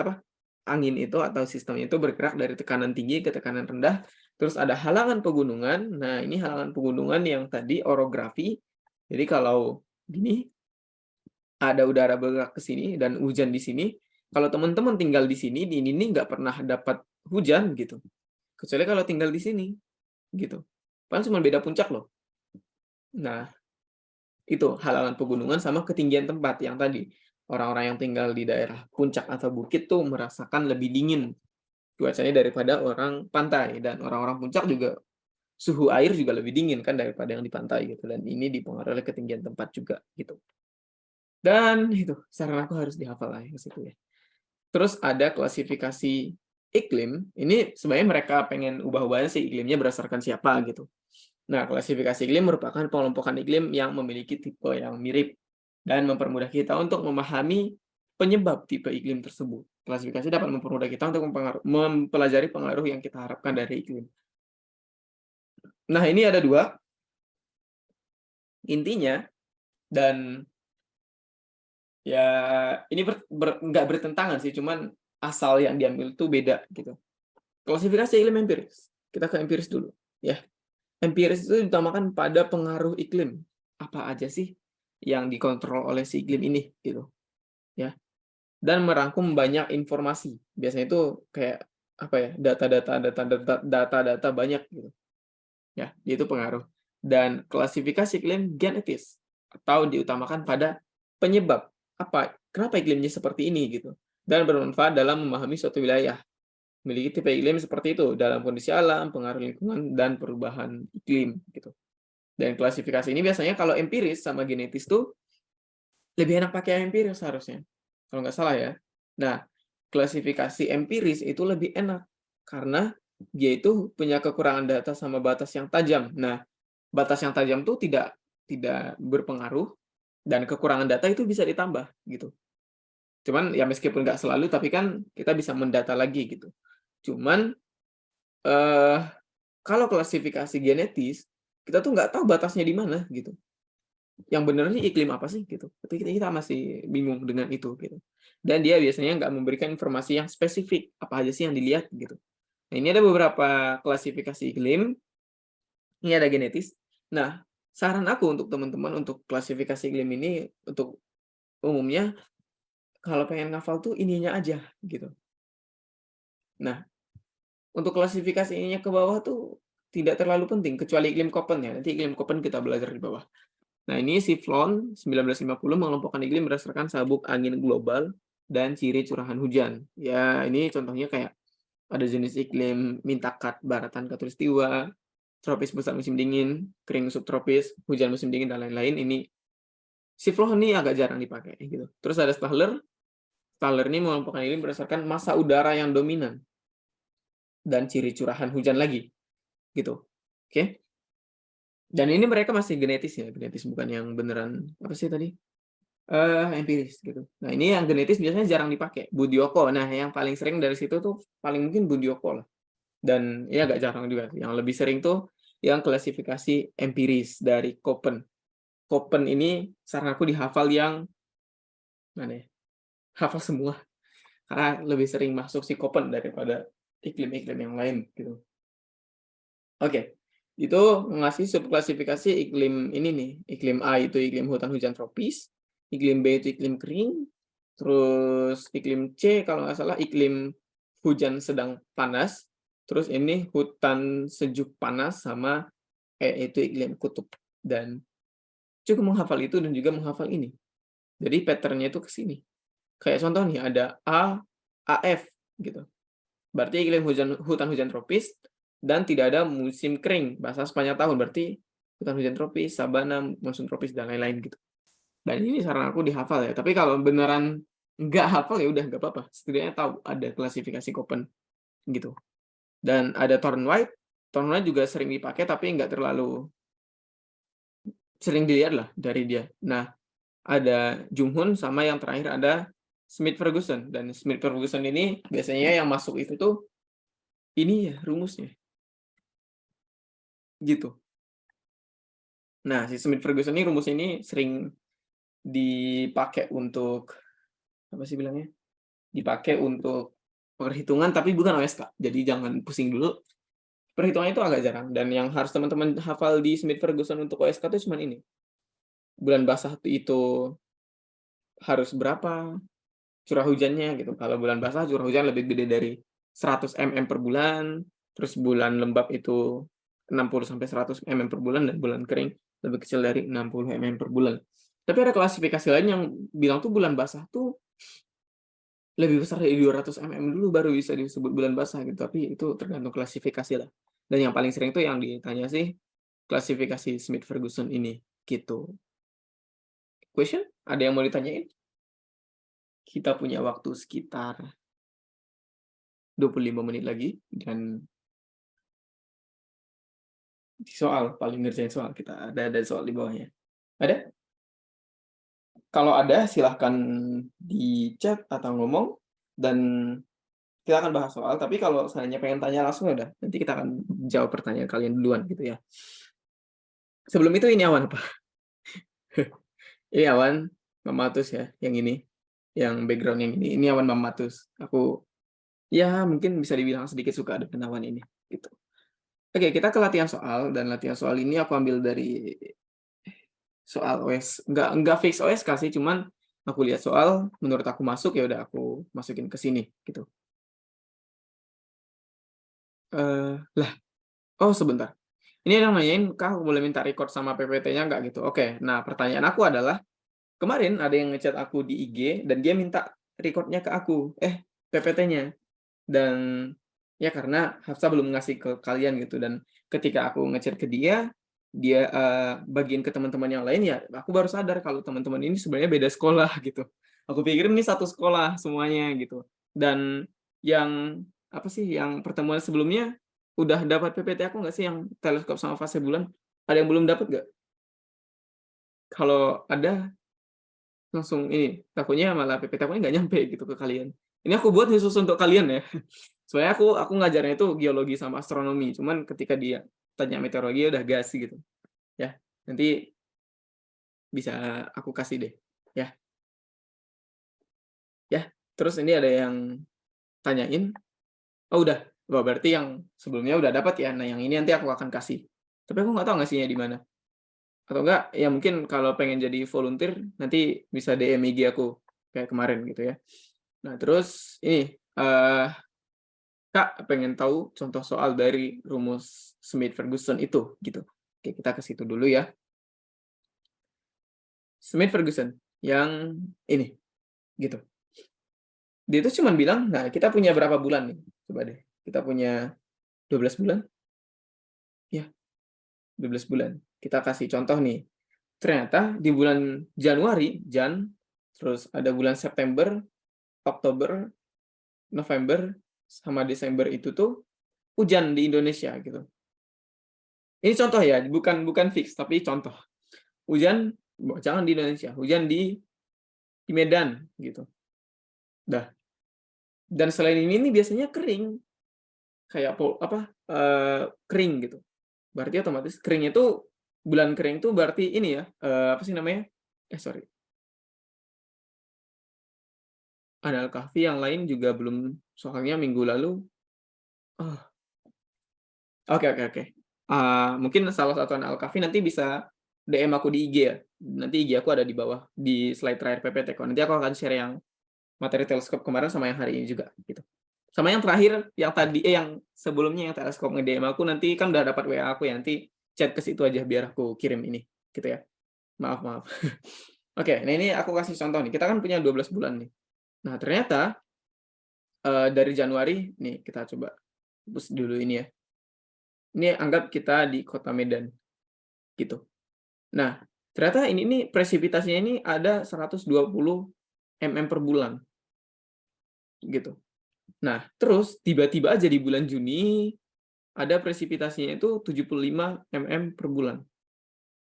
angin itu atau sistem itu bergerak dari tekanan tinggi ke tekanan rendah. Terus ada halangan pegunungan. Nah, ini halangan pegunungan yang tadi orografi. Jadi kalau gini ada udara bergerak ke sini dan hujan di sini. Kalau teman-teman tinggal di sini nggak pernah dapat hujan gitu. Kecuali kalau tinggal di sini gitu. Kan cuma beda puncak loh. Nah, itu halangan pegunungan sama ketinggian tempat yang tadi. Orang-orang yang tinggal di daerah puncak atau bukit tuh merasakan lebih dingin cuacanya daripada orang pantai, dan orang-orang puncak juga suhu air juga lebih dingin kan daripada yang di pantai gitu, dan ini dipengaruhi oleh ketinggian tempat juga gitu. Dan itu saran aku harus dihafal lah ke situ ya. Terus ada klasifikasi iklim, ini sebenarnya mereka pengen ubah-ubahnya sih iklimnya berdasarkan siapa gitu. Nah, klasifikasi iklim merupakan pengelompokan iklim yang memiliki tipe yang mirip dan mempermudah kita untuk memahami penyebab tipe iklim tersebut. Klasifikasi dapat mempermudah kita untuk mempelajari pengaruh yang kita harapkan dari iklim. Nah, ini ada 2 intinya, dan ya ini nggak bertentangan sih, cuman asal yang diambil itu beda gitu. Klasifikasi iklim empiris. Kita ke empiris dulu ya. Empiris itu diutamakan pada pengaruh iklim. Apa aja sih yang dikontrol oleh si iklim ini gitu. Ya. Dan merangkum banyak informasi. Biasanya itu kayak data-data banyak gitu. Ya, dia itu pengaruh. Dan klasifikasi iklim genetis atau diutamakan pada penyebab. Kenapa iklimnya seperti ini gitu. Dan bermanfaat dalam memahami suatu wilayah. Memiliki tipe iklim seperti itu dalam kondisi alam, pengaruh lingkungan, dan perubahan iklim gitu. Dan klasifikasi ini biasanya kalau empiris sama genetis tuh lebih enak pakai empiris harusnya, kalau nggak salah ya. Nah, klasifikasi empiris itu lebih enak karena dia itu punya kekurangan data sama batas yang tajam. Nah, batas yang tajam tuh tidak berpengaruh dan kekurangan data itu bisa ditambah gitu. Cuman ya meskipun nggak selalu, tapi kan kita bisa mendata lagi gitu. Cuman kalau klasifikasi genetis, kita tuh nggak tahu batasnya di mana gitu. Yang benar sih iklim apa sih gitu. Tapi kita masih bingung dengan itu gitu. Dan dia biasanya nggak memberikan informasi yang spesifik, apa aja sih yang dilihat gitu. Nah, ini ada beberapa klasifikasi iklim. Ini ada genetis. Nah, saran aku untuk teman-teman untuk klasifikasi iklim ini untuk umumnya kalau pengen ngafal tuh ininya aja gitu. Nah, untuk klasifikasi ininya ke bawah tuh tidak terlalu penting kecuali iklim Köppen ya. Nanti iklim Köppen kita belajar di bawah. Nah, ini si Flon 1950 mengelompokkan iklim berdasarkan sabuk angin global dan ciri curahan hujan. Ya, ini contohnya kayak ada jenis iklim mintakat baratan khatulistiwa, tropis pusat musim dingin, kering subtropis, hujan musim dingin, dan lain-lain. Ini si Flon ini agak jarang dipakai gitu. Terus ada Stahler. Stahler ini mengelompokkan iklim berdasarkan massa udara yang dominan dan ciri curahan hujan lagi gitu. Oke. Dan ini mereka masih genetis ya, genetis bukan yang beneran apa sih tadi? Empiris gitu. Nah, ini yang genetis biasanya jarang dipakai, Budioko. Nah, yang paling sering dari situ tuh paling mungkin Budioko lah. Dan ini agak jarang juga. Yang lebih sering tuh yang klasifikasi empiris dari Köppen. Köppen ini saran aku dihafal yang mana ya? Hafal semua. Karena lebih sering masuk si Köppen daripada iklim-iklim yang lain gitu. Oke. Itu ngasih subklasifikasi iklim ini nih. Iklim A itu iklim hutan hujan tropis, iklim B itu iklim kering, terus iklim C kalau nggak salah iklim hujan sedang panas, terus ini hutan sejuk panas, sama itu iklim kutub. Dan cukup menghafal itu dan juga menghafal ini. Jadi pattern-nya itu ke sini. Kayak contoh nih ada A, AF gitu. Berarti iklim hutan hujan tropis dan tidak ada musim kering basah sepanjang tahun, berarti hutan hujan tropis, sabana, monsun tropis, dan lain-lain gitu. Dan ini saran aku dihafal ya. Tapi kalau beneran nggak hafal ya udah nggak apa-apa. Setidaknya tahu ada klasifikasi Köppen gitu. Dan ada Thorne White. Thorne White juga sering dipakai tapi nggak terlalu sering dilihat lah dari dia. Nah, ada Junghun sama yang terakhir ada Smith Ferguson. Dan Smith Ferguson ini biasanya yang masuk itu tuh Ini ya rumusnya, gitu. Nah, si Smith-Ferguson ini rumus ini sering dipakai untuk, apa sih bilangnya, dipakai untuk perhitungan tapi bukan OSK. Jadi jangan pusing dulu, perhitungan itu agak jarang dan yang harus teman-teman hafal di Smith-Ferguson untuk OSK itu cuman ini, bulan basah itu harus berapa curah hujannya gitu. Kalau bulan basah curah hujan lebih gede dari 100 mm per bulan, terus bulan lembab itu 60 sampai 100 mm per bulan, dan bulan kering lebih kecil dari 60 mm per bulan. Tapi ada klasifikasi lain yang bilang tuh bulan basah tuh lebih besar dari 200 mm dulu baru bisa disebut bulan basah gitu, tapi itu tergantung klasifikasi lah. Dan yang paling sering tuh yang ditanya sih klasifikasi Smith-Ferguson ini, gitu. Question? Ada yang mau ditanyain? Kita punya waktu sekitar 25 menit lagi, dan soal, paling ngerjain soal, kita ada soal di bawahnya. Ada? Kalau ada silahkan di chat atau ngomong, dan kita akan bahas soal, tapi kalau seandainya pengen tanya langsung udah, nanti kita akan jawab pertanyaan kalian duluan gitu ya. Sebelum itu ini awan apa? Ini awan Mamatus ya, yang ini, yang background yang ini awan Mamatus. Aku ya mungkin bisa dibilang sedikit suka dengan awan ini gitu. Oke, kita ke latihan soal, dan latihan soal ini aku ambil dari soal OS, nggak fix OSK sih, cuman aku lihat soal menurut aku masuk, ya udah aku masukin ke sini gitu. Lah, oh sebentar. Ini yang nanyain, Kak, aku boleh minta record sama PPT-nya nggak gitu? Oke, nah pertanyaan aku adalah, kemarin ada yang ngechat aku di IG dan dia minta record-nya ke aku, PPT-nya. Dan ya karena Hafsa belum ngasih ke kalian gitu, dan ketika aku ngechat ke dia, bagiin ke teman-teman yang lain, ya aku baru sadar kalau teman-teman ini sebenarnya beda sekolah gitu. Aku pikir ini satu sekolah semuanya gitu. Dan yang apa sih, yang pertemuan sebelumnya udah dapat PPT aku nggak sih yang teleskop sama fase bulan? Ada yang belum dapat nggak? Kalau ada langsung ini, takutnya malah PPT aku nggak nyampe gitu ke kalian. Ini aku buat khusus untuk kalian ya. Soalnya aku ngajarnya itu geologi sama astronomi, cuman ketika dia tanya meteorologi udah gas gitu. Ya, nanti bisa aku kasih deh. Ya. Ya. Terus ini ada yang tanyain, oh udah. Wah, berarti yang sebelumnya udah dapat ya. Nah, yang ini nanti aku akan kasih. Tapi aku nggak tahu ngasihnya di mana. Atau enggak, ya mungkin kalau pengen jadi volunteer, nanti bisa DM IG aku kayak kemarin gitu ya. Nah, terus ini, Kak, pengen tahu contoh soal dari rumus Smith-Ferguson itu, gitu. Oke, kita ke situ dulu ya. Smith-Ferguson, yang ini, gitu. Dia itu cuma bilang, nah kita punya berapa bulan nih? Coba deh, kita punya 12 bulan? Ya, 12 bulan. Kita kasih contoh nih. Ternyata di bulan Januari, terus ada bulan September, Oktober, November, sama Desember itu tuh hujan di Indonesia gitu. Ini contoh ya, bukan fix, tapi contoh. Hujan, jangan di Indonesia, hujan di Medan gitu. Dah. Dan selain ini biasanya kering, kayak kering gitu. Berarti otomatis kering itu, bulan kering itu berarti ini ya, apa sih namanya? Sorry. Ada Al-Kahfi, yang lain juga belum, soalnya minggu lalu. Oh, oke. Mungkin salah satu anak Al-Kahfi nanti bisa DM aku di IG ya. Nanti IG aku ada di bawah di slide terakhir PPT kok. Nanti aku akan share yang materi teleskop kemarin sama yang hari ini juga gitu. Sama yang terakhir, yang tadi yang sebelumnya yang teleskop nge-DM aku, nanti kan udah dapat WA aku ya, nanti chat ke situ aja biar aku kirim ini gitu ya. Maaf. Oke, nah ini aku kasih contoh nih. Kita kan punya 12 bulan nih. Nah, ternyata dari Januari nih, kita coba hapus dulu ini ya. Ini anggap kita di Kota Medan gitu. Nah, ternyata ini nih presipitasinya ini ada 120 mm per bulan gitu. Nah, terus tiba-tiba aja di bulan Juni ada presipitasinya itu 75 mm per bulan.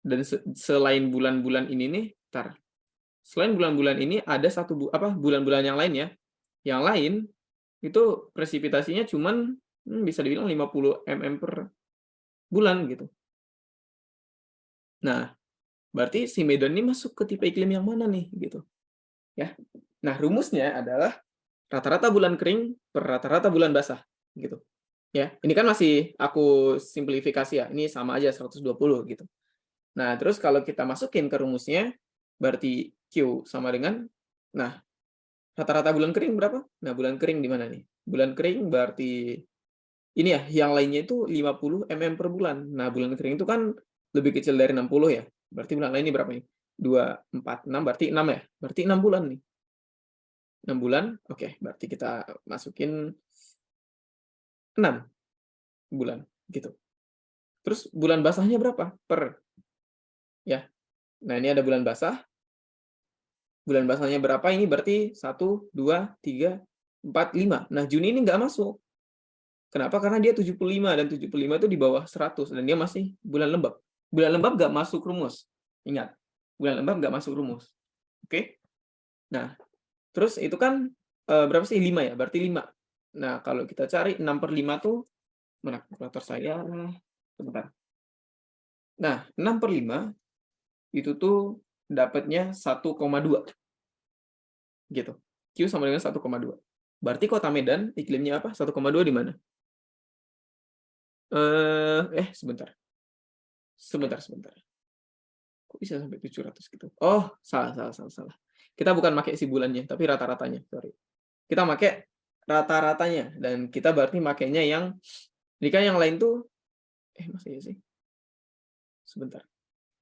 Dan selain bulan-bulan ini nih, selain bulan-bulan ini ada bulan-bulan yang lain ya. Yang lain itu presipitasinya cuman bisa dibilang 50 mm per bulan gitu. Nah, berarti si Medan ini masuk ke tipe iklim yang mana nih gitu, ya. Nah, rumusnya adalah rata-rata bulan kering per rata-rata bulan basah gitu, ya. Ini kan masih aku simplifikasi ya, ini sama aja 120 gitu. Nah, terus kalau kita masukin ke rumusnya, berarti Q sama dengan, nah, rata-rata bulan kering berapa? Nah, bulan kering di mana nih? Bulan kering berarti ini ya, yang lainnya itu 50 mm per bulan. Nah, bulan kering itu kan lebih kecil dari 60 ya. Berarti bulan lain ini berapa nih? 2, 4, 6, berarti 6 ya? Berarti 6 bulan nih. 6 bulan, oke, berarti kita masukin 6 bulan, gitu. Terus bulan basahnya berapa? Per, ya. Nah, ini ada bulan basah. Bulan basahnya berapa ini? Berarti 1, 2, 3, 4, 5. Nah, Juni ini nggak masuk. Kenapa? Karena dia 75, dan 75 itu di bawah 100, dan dia masih bulan lembab. Bulan lembab nggak masuk rumus. Ingat, bulan lembab nggak masuk rumus. Oke? Nah, terus itu kan berapa sih? 5 ya? Berarti 5. Nah, kalau kita cari 6/5 tuh, mana kalkulator saya? Sebentar. Nah, 6/5 itu tuh dapatnya 1,2. Gitu. Q sama dengan 1,2. Berarti Kota Medan iklimnya apa? 1,2 di mana? Sebentar. Sebentar. Kok bisa sampai 700 gitu? Oh, salah. Kita bukan pakai si bulannya, tapi rata-ratanya, sorry. Kita pakai rata-ratanya, dan kita berarti makainya yang, ini kan yang lain tuh, masih sih? Sebentar.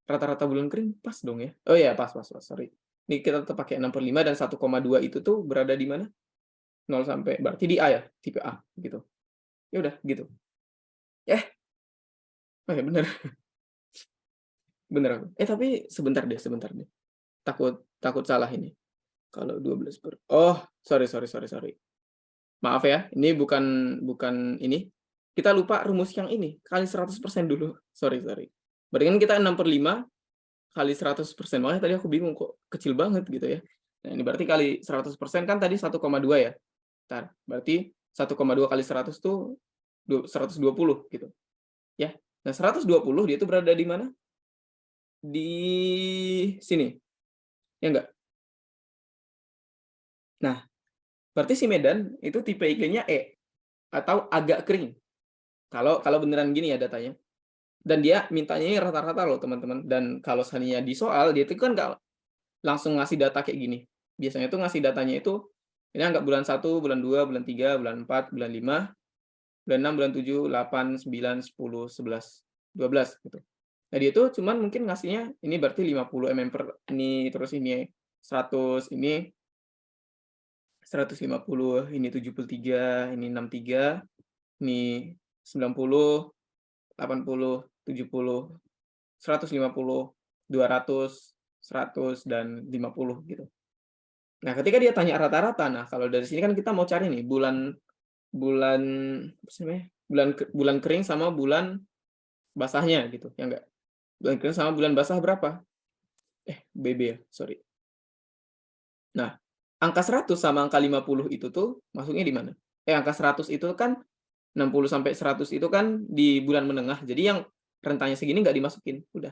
Rata-rata bulan kering pas dong ya? Oh iya, pas, sorry. Ini kita tetap pakai 6/5, dan 1,2 itu tuh berada di mana? 0 sampai, berarti di A ya, tipe A, gitu. Ya udah, gitu. Eh, oh ya bener. Bener aku. Tapi sebentar deh. Takut salah ini. Kalau 12 per, oh, sorry. Maaf ya, ini bukan ini. Kita lupa rumus yang ini, kali 100% dulu. Sorry. Berarti kan kita 6/5 kali 100%. Makanya tadi aku bingung kok kecil banget gitu ya. Nah, ini berarti kali 100% kan tadi 1,2 ya. Bentar, berarti 1,2 kali 100 tuh 120 gitu. Ya. Nah, 120 dia itu berada di mana? Di sini. Ya enggak? Nah, berarti si Medan itu tipe iklimnya E atau agak kering. Kalau beneran gini ya datanya. Dan dia mintanya ini rata-rata loh teman-teman. Dan kalau seandainya di soal dia itu kan nggak langsung ngasih data kayak gini. Biasanya tuh ngasih datanya itu ini anggap bulan 1, bulan 2, bulan 3, bulan 4, bulan 5, bulan 6, bulan 7, 8, 9, 10, 11, 12 gitu. Nah, dia itu cuman mungkin ngasihnya ini berarti 50 mm per ini, terus ini 100, ini 150, ini 73, ini 63, ini 90, 80, 70, 150, 200, 100, dan 50 gitu. Nah, ketika dia tanya rata-rata, nah kalau dari sini kan kita mau cari nih bulan bulan apa sih namanya? Bulan kering sama bulan basahnya gitu, ya enggak? Bulan kering sama bulan basah berapa? BB ya, sorry. Nah, angka 100 sama angka 50 itu tuh masuknya di mana? Angka 100 itu kan 60 sampai 100 itu kan di bulan menengah. Jadi yang rentangnya segini nggak dimasukin, udah.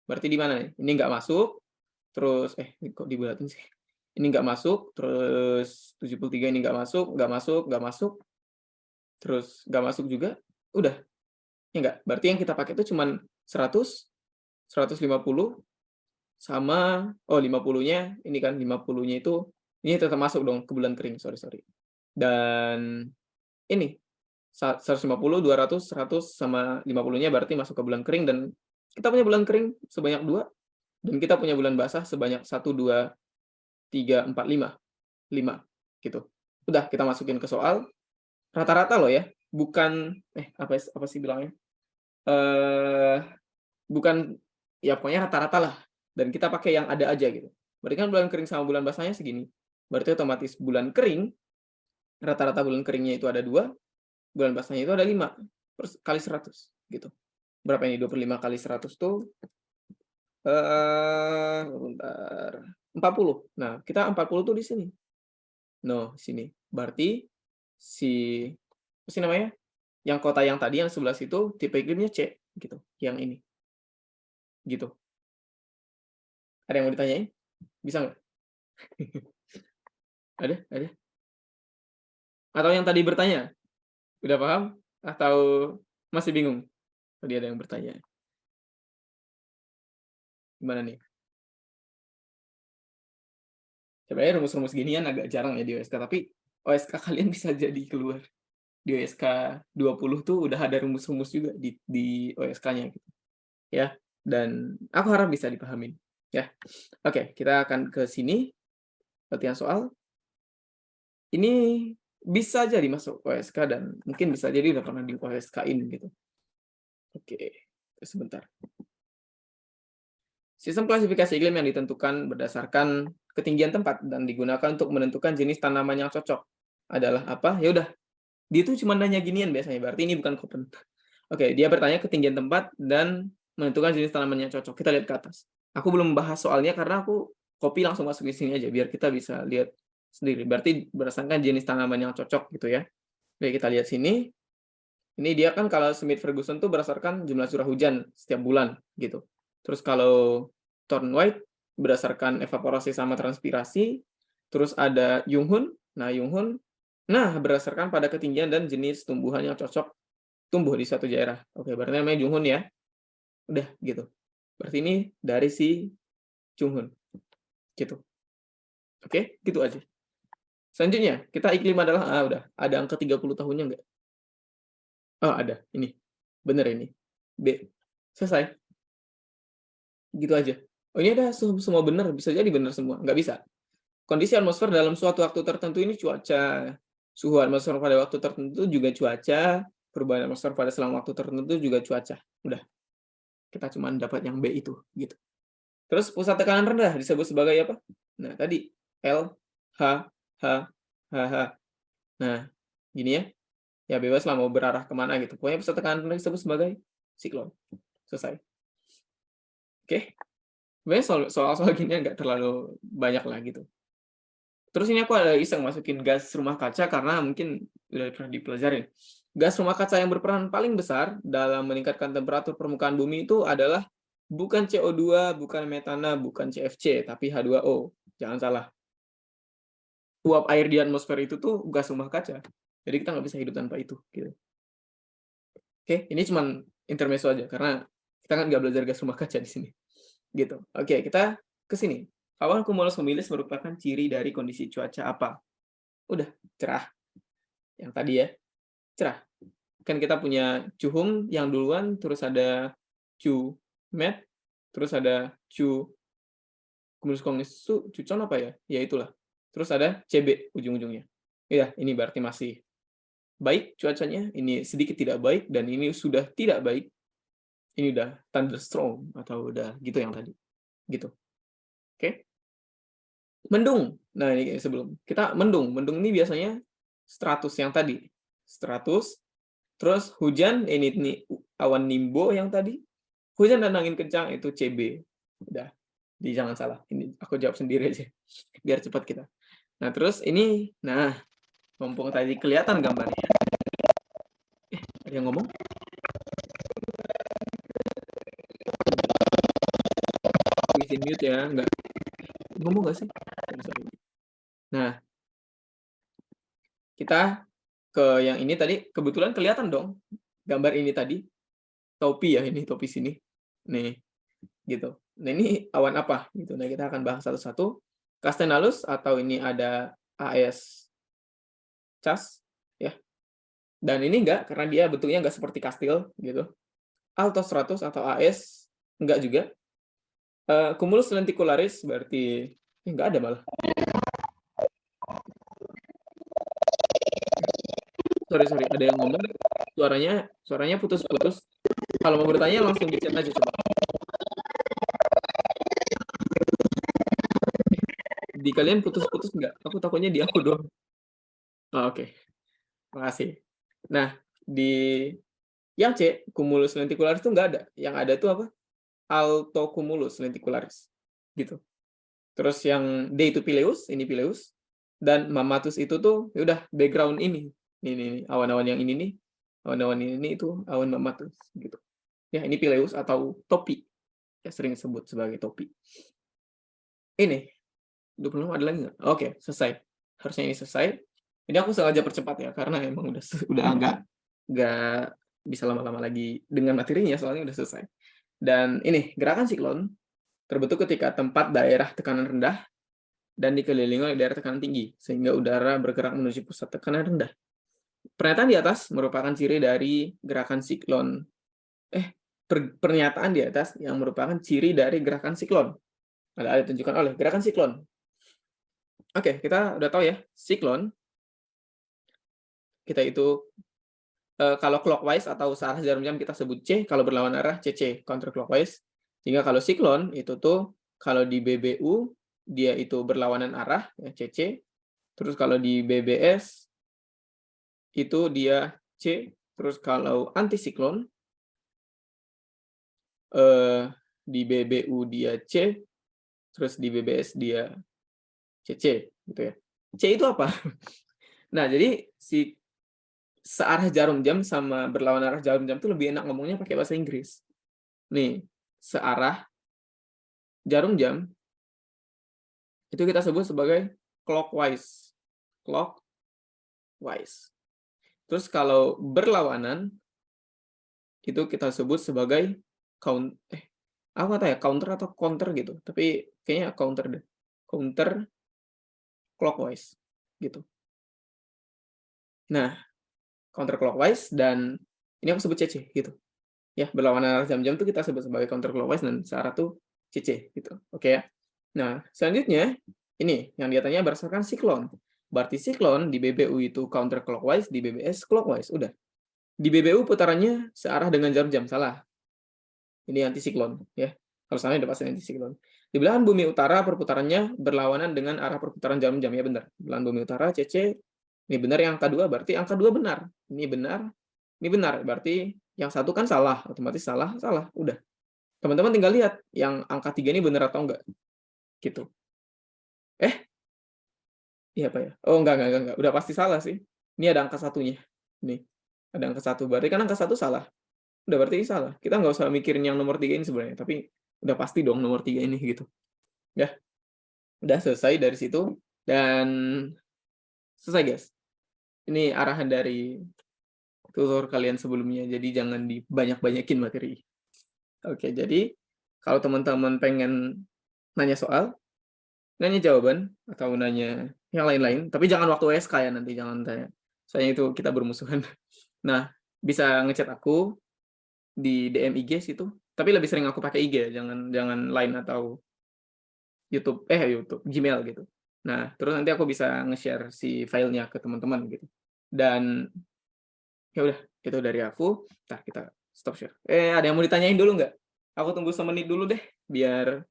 Berarti di mana nih? Ini nggak masuk, terus ini kok dibulatin sih? Ini nggak masuk, terus 73 ini nggak masuk, terus nggak masuk juga, udah. Ya nggak? Berarti yang kita pakai itu cuman 100, 150, sama 50-nya ini kan 50-nya itu ini tetap masuk dong ke bulan kering, sorry. Dan ini 150, 200, 100 sama 50-nya berarti masuk ke bulan kering, dan kita punya bulan kering sebanyak 2, dan kita punya bulan basah sebanyak 1, 2, 3, 4, 5. 5 gitu. Udah kita masukin ke soal, rata-rata loh ya, bukan apa sih bilangnya? Bukan, ya pokoknya rata-rata lah, dan kita pakai yang ada aja gitu. Berarti kan bulan kering sama bulan basahnya segini. Berarti otomatis bulan kering, rata-rata bulan keringnya itu ada 2, bulan basahnya itu ada 5, terus kali 100 gitu. Berapa ini? 25 kali 100 tuh bentar, 40. Nah, kita 40 tuh di sini. No, sini. Berarti si apa sih namanya? yang kota yang tadi yang sebelah situ tipe iklimnya C gitu, yang ini. Gitu. Ada yang mau ditanyain? Bisa nggak? Ada? Atau yang tadi bertanya, udah paham? Atau masih bingung? Tadi ada yang bertanya. Gimana nih? Sebenarnya rumus-rumus ginian agak jarang ya di OSK, tapi OSK kalian bisa jadi keluar. Di OSK 20 tuh udah ada rumus-rumus juga di OSK-nya gitu. Ya, dan aku harap bisa dipahamin. Ya. Oke, kita akan ke sini. Latihan soal. Ini bisa jadi masuk OSK dan mungkin bisa jadi udah pernah di OSK-in gitu. Oke, sebentar. Sistem klasifikasi iklim yang ditentukan berdasarkan ketinggian tempat dan digunakan untuk menentukan jenis tanaman yang cocok adalah apa? Ya udah, dia tuh cuma nanya ginian biasanya, berarti ini bukan Koppen. Oke, dia bertanya ketinggian tempat dan menentukan jenis tanaman yang cocok. Kita lihat ke atas. Aku belum bahas soalnya karena aku copy langsung masuk di sini aja biar kita bisa lihat sendiri. Berarti berdasarkan jenis tanaman yang cocok gitu ya. Oke, kita lihat sini. Ini dia kan kalau Smith Ferguson tuh berdasarkan jumlah curah hujan setiap bulan gitu. Terus kalau Thornwhite berdasarkan evaporasi sama transpirasi. Terus ada Junghun. Nah, berdasarkan pada ketinggian dan jenis tumbuhan yang cocok tumbuh di suatu daerah. Oke, berarti namanya Junghun ya. Udah gitu. Berarti ini dari si Junghun. Gitu. Oke, gitu aja. Selanjutnya, kita iklim adalah udah. Ada angka 30 tahunnya enggak? Oh, ada. Ini. Bener ini. B. Selesai. Gitu aja. Oh, ini ada semua benar, bisa jadi benar semua. Nggak bisa. Kondisi atmosfer dalam suatu waktu tertentu ini cuaca. Suhu atmosfer pada waktu tertentu juga cuaca. Perubahan atmosfer pada selang waktu tertentu juga cuaca. Udah. Kita cuma dapat yang B itu. Gitu. Terus pusat tekanan rendah disebut sebagai apa? Nah, tadi. L, H, H, H, H. Nah, gini ya. Ya bebas lah mau berarah kemana gitu. Pokoknya pusat tekanan rendah disebut sebagai siklon. Selesai. Oke. Sebenarnya soal-soal gini nggak terlalu banyak lah gitu. Terus ini aku ada iseng masukin gas rumah kaca karena mungkin udah pernah dipelajarin. Gas rumah kaca yang berperan paling besar dalam meningkatkan temperatur permukaan bumi itu adalah bukan CO2, bukan metana, bukan CFC, tapi H2O. Jangan salah. Uap air di atmosfer itu tuh gas rumah kaca. Jadi kita nggak bisa hidup tanpa itu. Gitu. Oke, ini cuma intermezzo aja karena kita kan nggak belajar gas rumah kaca di sini. Gitu. Oke, kita ke sini. Awan cumulus humidus merupakan ciri dari kondisi cuaca apa? Udah, cerah. Yang tadi ya, cerah. Kan kita punya cuhum yang duluan, terus ada cumet, terus ada cumulus cumulus cucon apa ya? Ya itulah. Terus ada CB ujung-ujungnya. Ya, ini berarti masih baik cuacanya, ini sedikit tidak baik, dan ini sudah tidak baik. Ini udah thunderstorm, atau udah gitu yang tadi. Gitu. Oke? Mendung. Nah, ini sebelum. Kita mendung. Mendung ini biasanya stratus yang tadi. Stratus. Terus hujan, ini awan nimbo yang tadi. Hujan dan angin kencang itu CB. Udah. Jadi jangan salah. Ini aku jawab sendiri aja. Biar cepat kita. Nah, terus ini. Nah, mumpung tadi kelihatan gambarnya. Ada yang ngomong? Izin mute ya. Enggak. Ngomong nggak sih? Nah, kita ke yang ini tadi. Kebetulan kelihatan dong. Gambar ini tadi. Topi ya, ini topi sini. Nih, gitu. Nah, ini awan apa? Gitu. Nah, kita akan bahas satu-satu. Castenalus atau ini ada AS Cas, ya. Dan ini enggak, karena dia bentuknya enggak seperti kastil, gitu. Altostratus atau AS, enggak juga. Cumulus lenticularis berarti enggak ada malah. Sorry, ada yang ngomong. Suaranya putus-putus. Kalau mau bertanya langsung di chat aja coba. Di kalian putus-putus enggak? Aku takutnya di aku doang. Oh, oke. Makasih. Nah, di yang C, cumulus lenticularis itu enggak ada. Yang ada tuh apa? Altocumulus lenticularis. Gitu. Terus yang D itu Pileus, ini Pileus. Dan Mammatus itu tuh ya udah background ini. Ini awan-awan yang ini nih. Awan-awan ini itu awan Mammatus gitu. Ya, ini Pileus atau topi, ya sering disebut sebagai topi. Ini, 26 ada lagi nggak? Oke, selesai. Harusnya ini selesai. Ini aku sengaja percepat ya, karena emang udah nggak bisa lama-lama lagi dengan materinya, soalnya udah selesai. Dan ini, gerakan siklon terbentuk ketika tempat daerah tekanan rendah dan dikelilingi oleh daerah tekanan tinggi, sehingga udara bergerak menuju pusat tekanan rendah. Pernyataan di atas merupakan ciri dari gerakan siklon. Pernyataan di atas yang merupakan ciri dari gerakan siklon. Ada ditunjukkan oleh gerakan siklon. Oke, kita udah tahu ya, siklon kita itu kalau clockwise atau searah jarum jam kita sebut C, kalau berlawan arah CC, counterclockwise. Sehingga kalau siklon itu tuh kalau di BBU dia itu berlawanan arah ya CC. Terus kalau di BBS itu dia C, terus kalau antisiklon di BBU dia C, terus di BBS dia CC gitu ya. C itu apa? Nah, jadi si searah jarum jam sama berlawan arah jarum jam tuh lebih enak ngomongnya pakai bahasa Inggris. Nih, searah jarum jam itu kita sebut sebagai clockwise. Clockwise. Terus kalau berlawanan itu kita sebut sebagai aku nggak tahu ya counter atau counter gitu. Tapi kayaknya counter deh. Counter clockwise gitu. Nah, counter clockwise dan ini aku sebut CC gitu. Ya, berlawanan arah jam-jam tuh kita sebut sebagai counter clockwise dan searah tuh CC gitu. Oke ya. Nah, selanjutnya ini yang diatanya berdasarkan siklon. Berarti siklon di BBU itu counter clockwise, di BBS clockwise. Udah. Di BBU putarannya searah dengan jarum jam, salah. Ini antisiklon ya. Kalau salah udah pasti antisiklon. Di belahan bumi utara perputarannya berlawanan dengan arah perputaran jarum jam, ya benar. Belahan bumi utara CC ini benar, yang angka 2 berarti angka 2 benar. Ini benar. Ini benar. Berarti yang satu kan salah, otomatis salah, salah. Udah. Teman-teman tinggal lihat yang angka 3 ini benar atau enggak. Gitu. Iya, Pak, ya? Oh, enggak. Udah pasti salah sih. Ini ada angka satunya. Nih, ada angka 1. Berarti kan angka 1 salah. Udah berarti salah. Kita nggak usah mikirin yang nomor 3 ini sebenarnya, tapi udah pasti dong nomor 3 ini gitu. Ya, udah selesai dari situ dan selesai, guys. Ini arahan dari tutor kalian sebelumnya, jadi jangan dibanyak-banyakin materi. Oke, jadi kalau teman-teman pengen nanya soal, nanya jawaban, atau nanya yang lain-lain, tapi jangan waktu SK ya nanti, jangan tanya. Soalnya itu kita bermusuhan. Nah, bisa ngechat aku di DM IG situ, tapi lebih sering aku pakai IG ya, jangan Line atau YouTube, Gmail gitu. Nah, terus nanti aku bisa nge-share si filenya ke teman-teman gitu. Dan ya udah, itu dari aku. Ntar kita stop share. Ada yang mau ditanyain dulu nggak? Aku tunggu semenit dulu deh, biar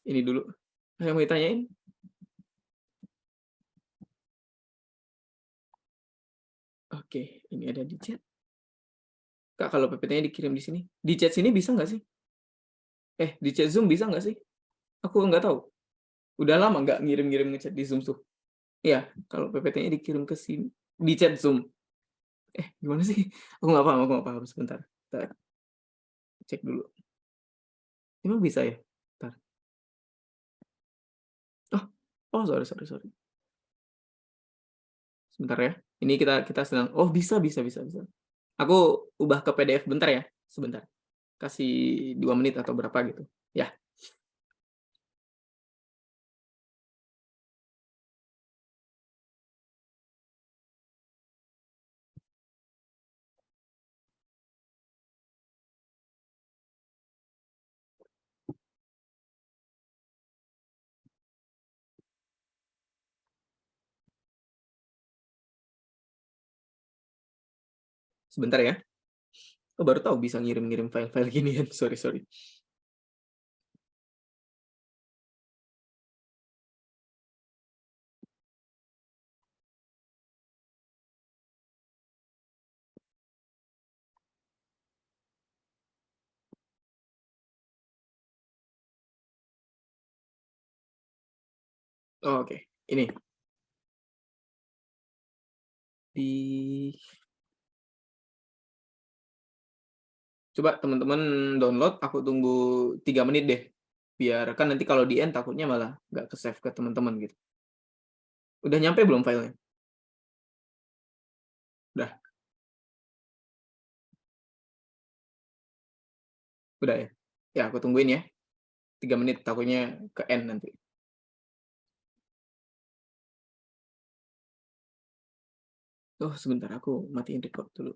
ini dulu. Ada yang mau ditanyain? Oke, ini ada di chat. Kak, kalau PPT-nya dikirim di sini. Di chat sini bisa nggak sih? Di chat Zoom bisa nggak sih? Aku nggak tahu. Udah lama nggak ngirim-ngirim ngechat di Zoom tuh. Iya, kalau PPT-nya dikirim ke sini. Di chat Zoom. Gimana sih? Aku nggak paham. Sebentar. Kita cek dulu. Emang bisa ya? Bentar. Sorry. Sebentar ya. Ini kita sedang. Oh, bisa. Aku ubah ke PDF bentar ya. Sebentar. Kasih 2 menit atau berapa gitu. Ya. Sebentar ya. Oh, baru tahu bisa ngirim-ngirim file-file ginian. Sorry. Oh, oke. Ini di Coba teman-teman download, aku tunggu 3 menit deh, biar kan nanti kalau di-end takutnya malah nggak ke-save ke teman-teman gitu. Udah nyampe belum filenya? Udah? Udah ya? Ya aku tungguin ya, 3 menit takutnya ke-end nanti. Oh sebentar aku matiin record dulu.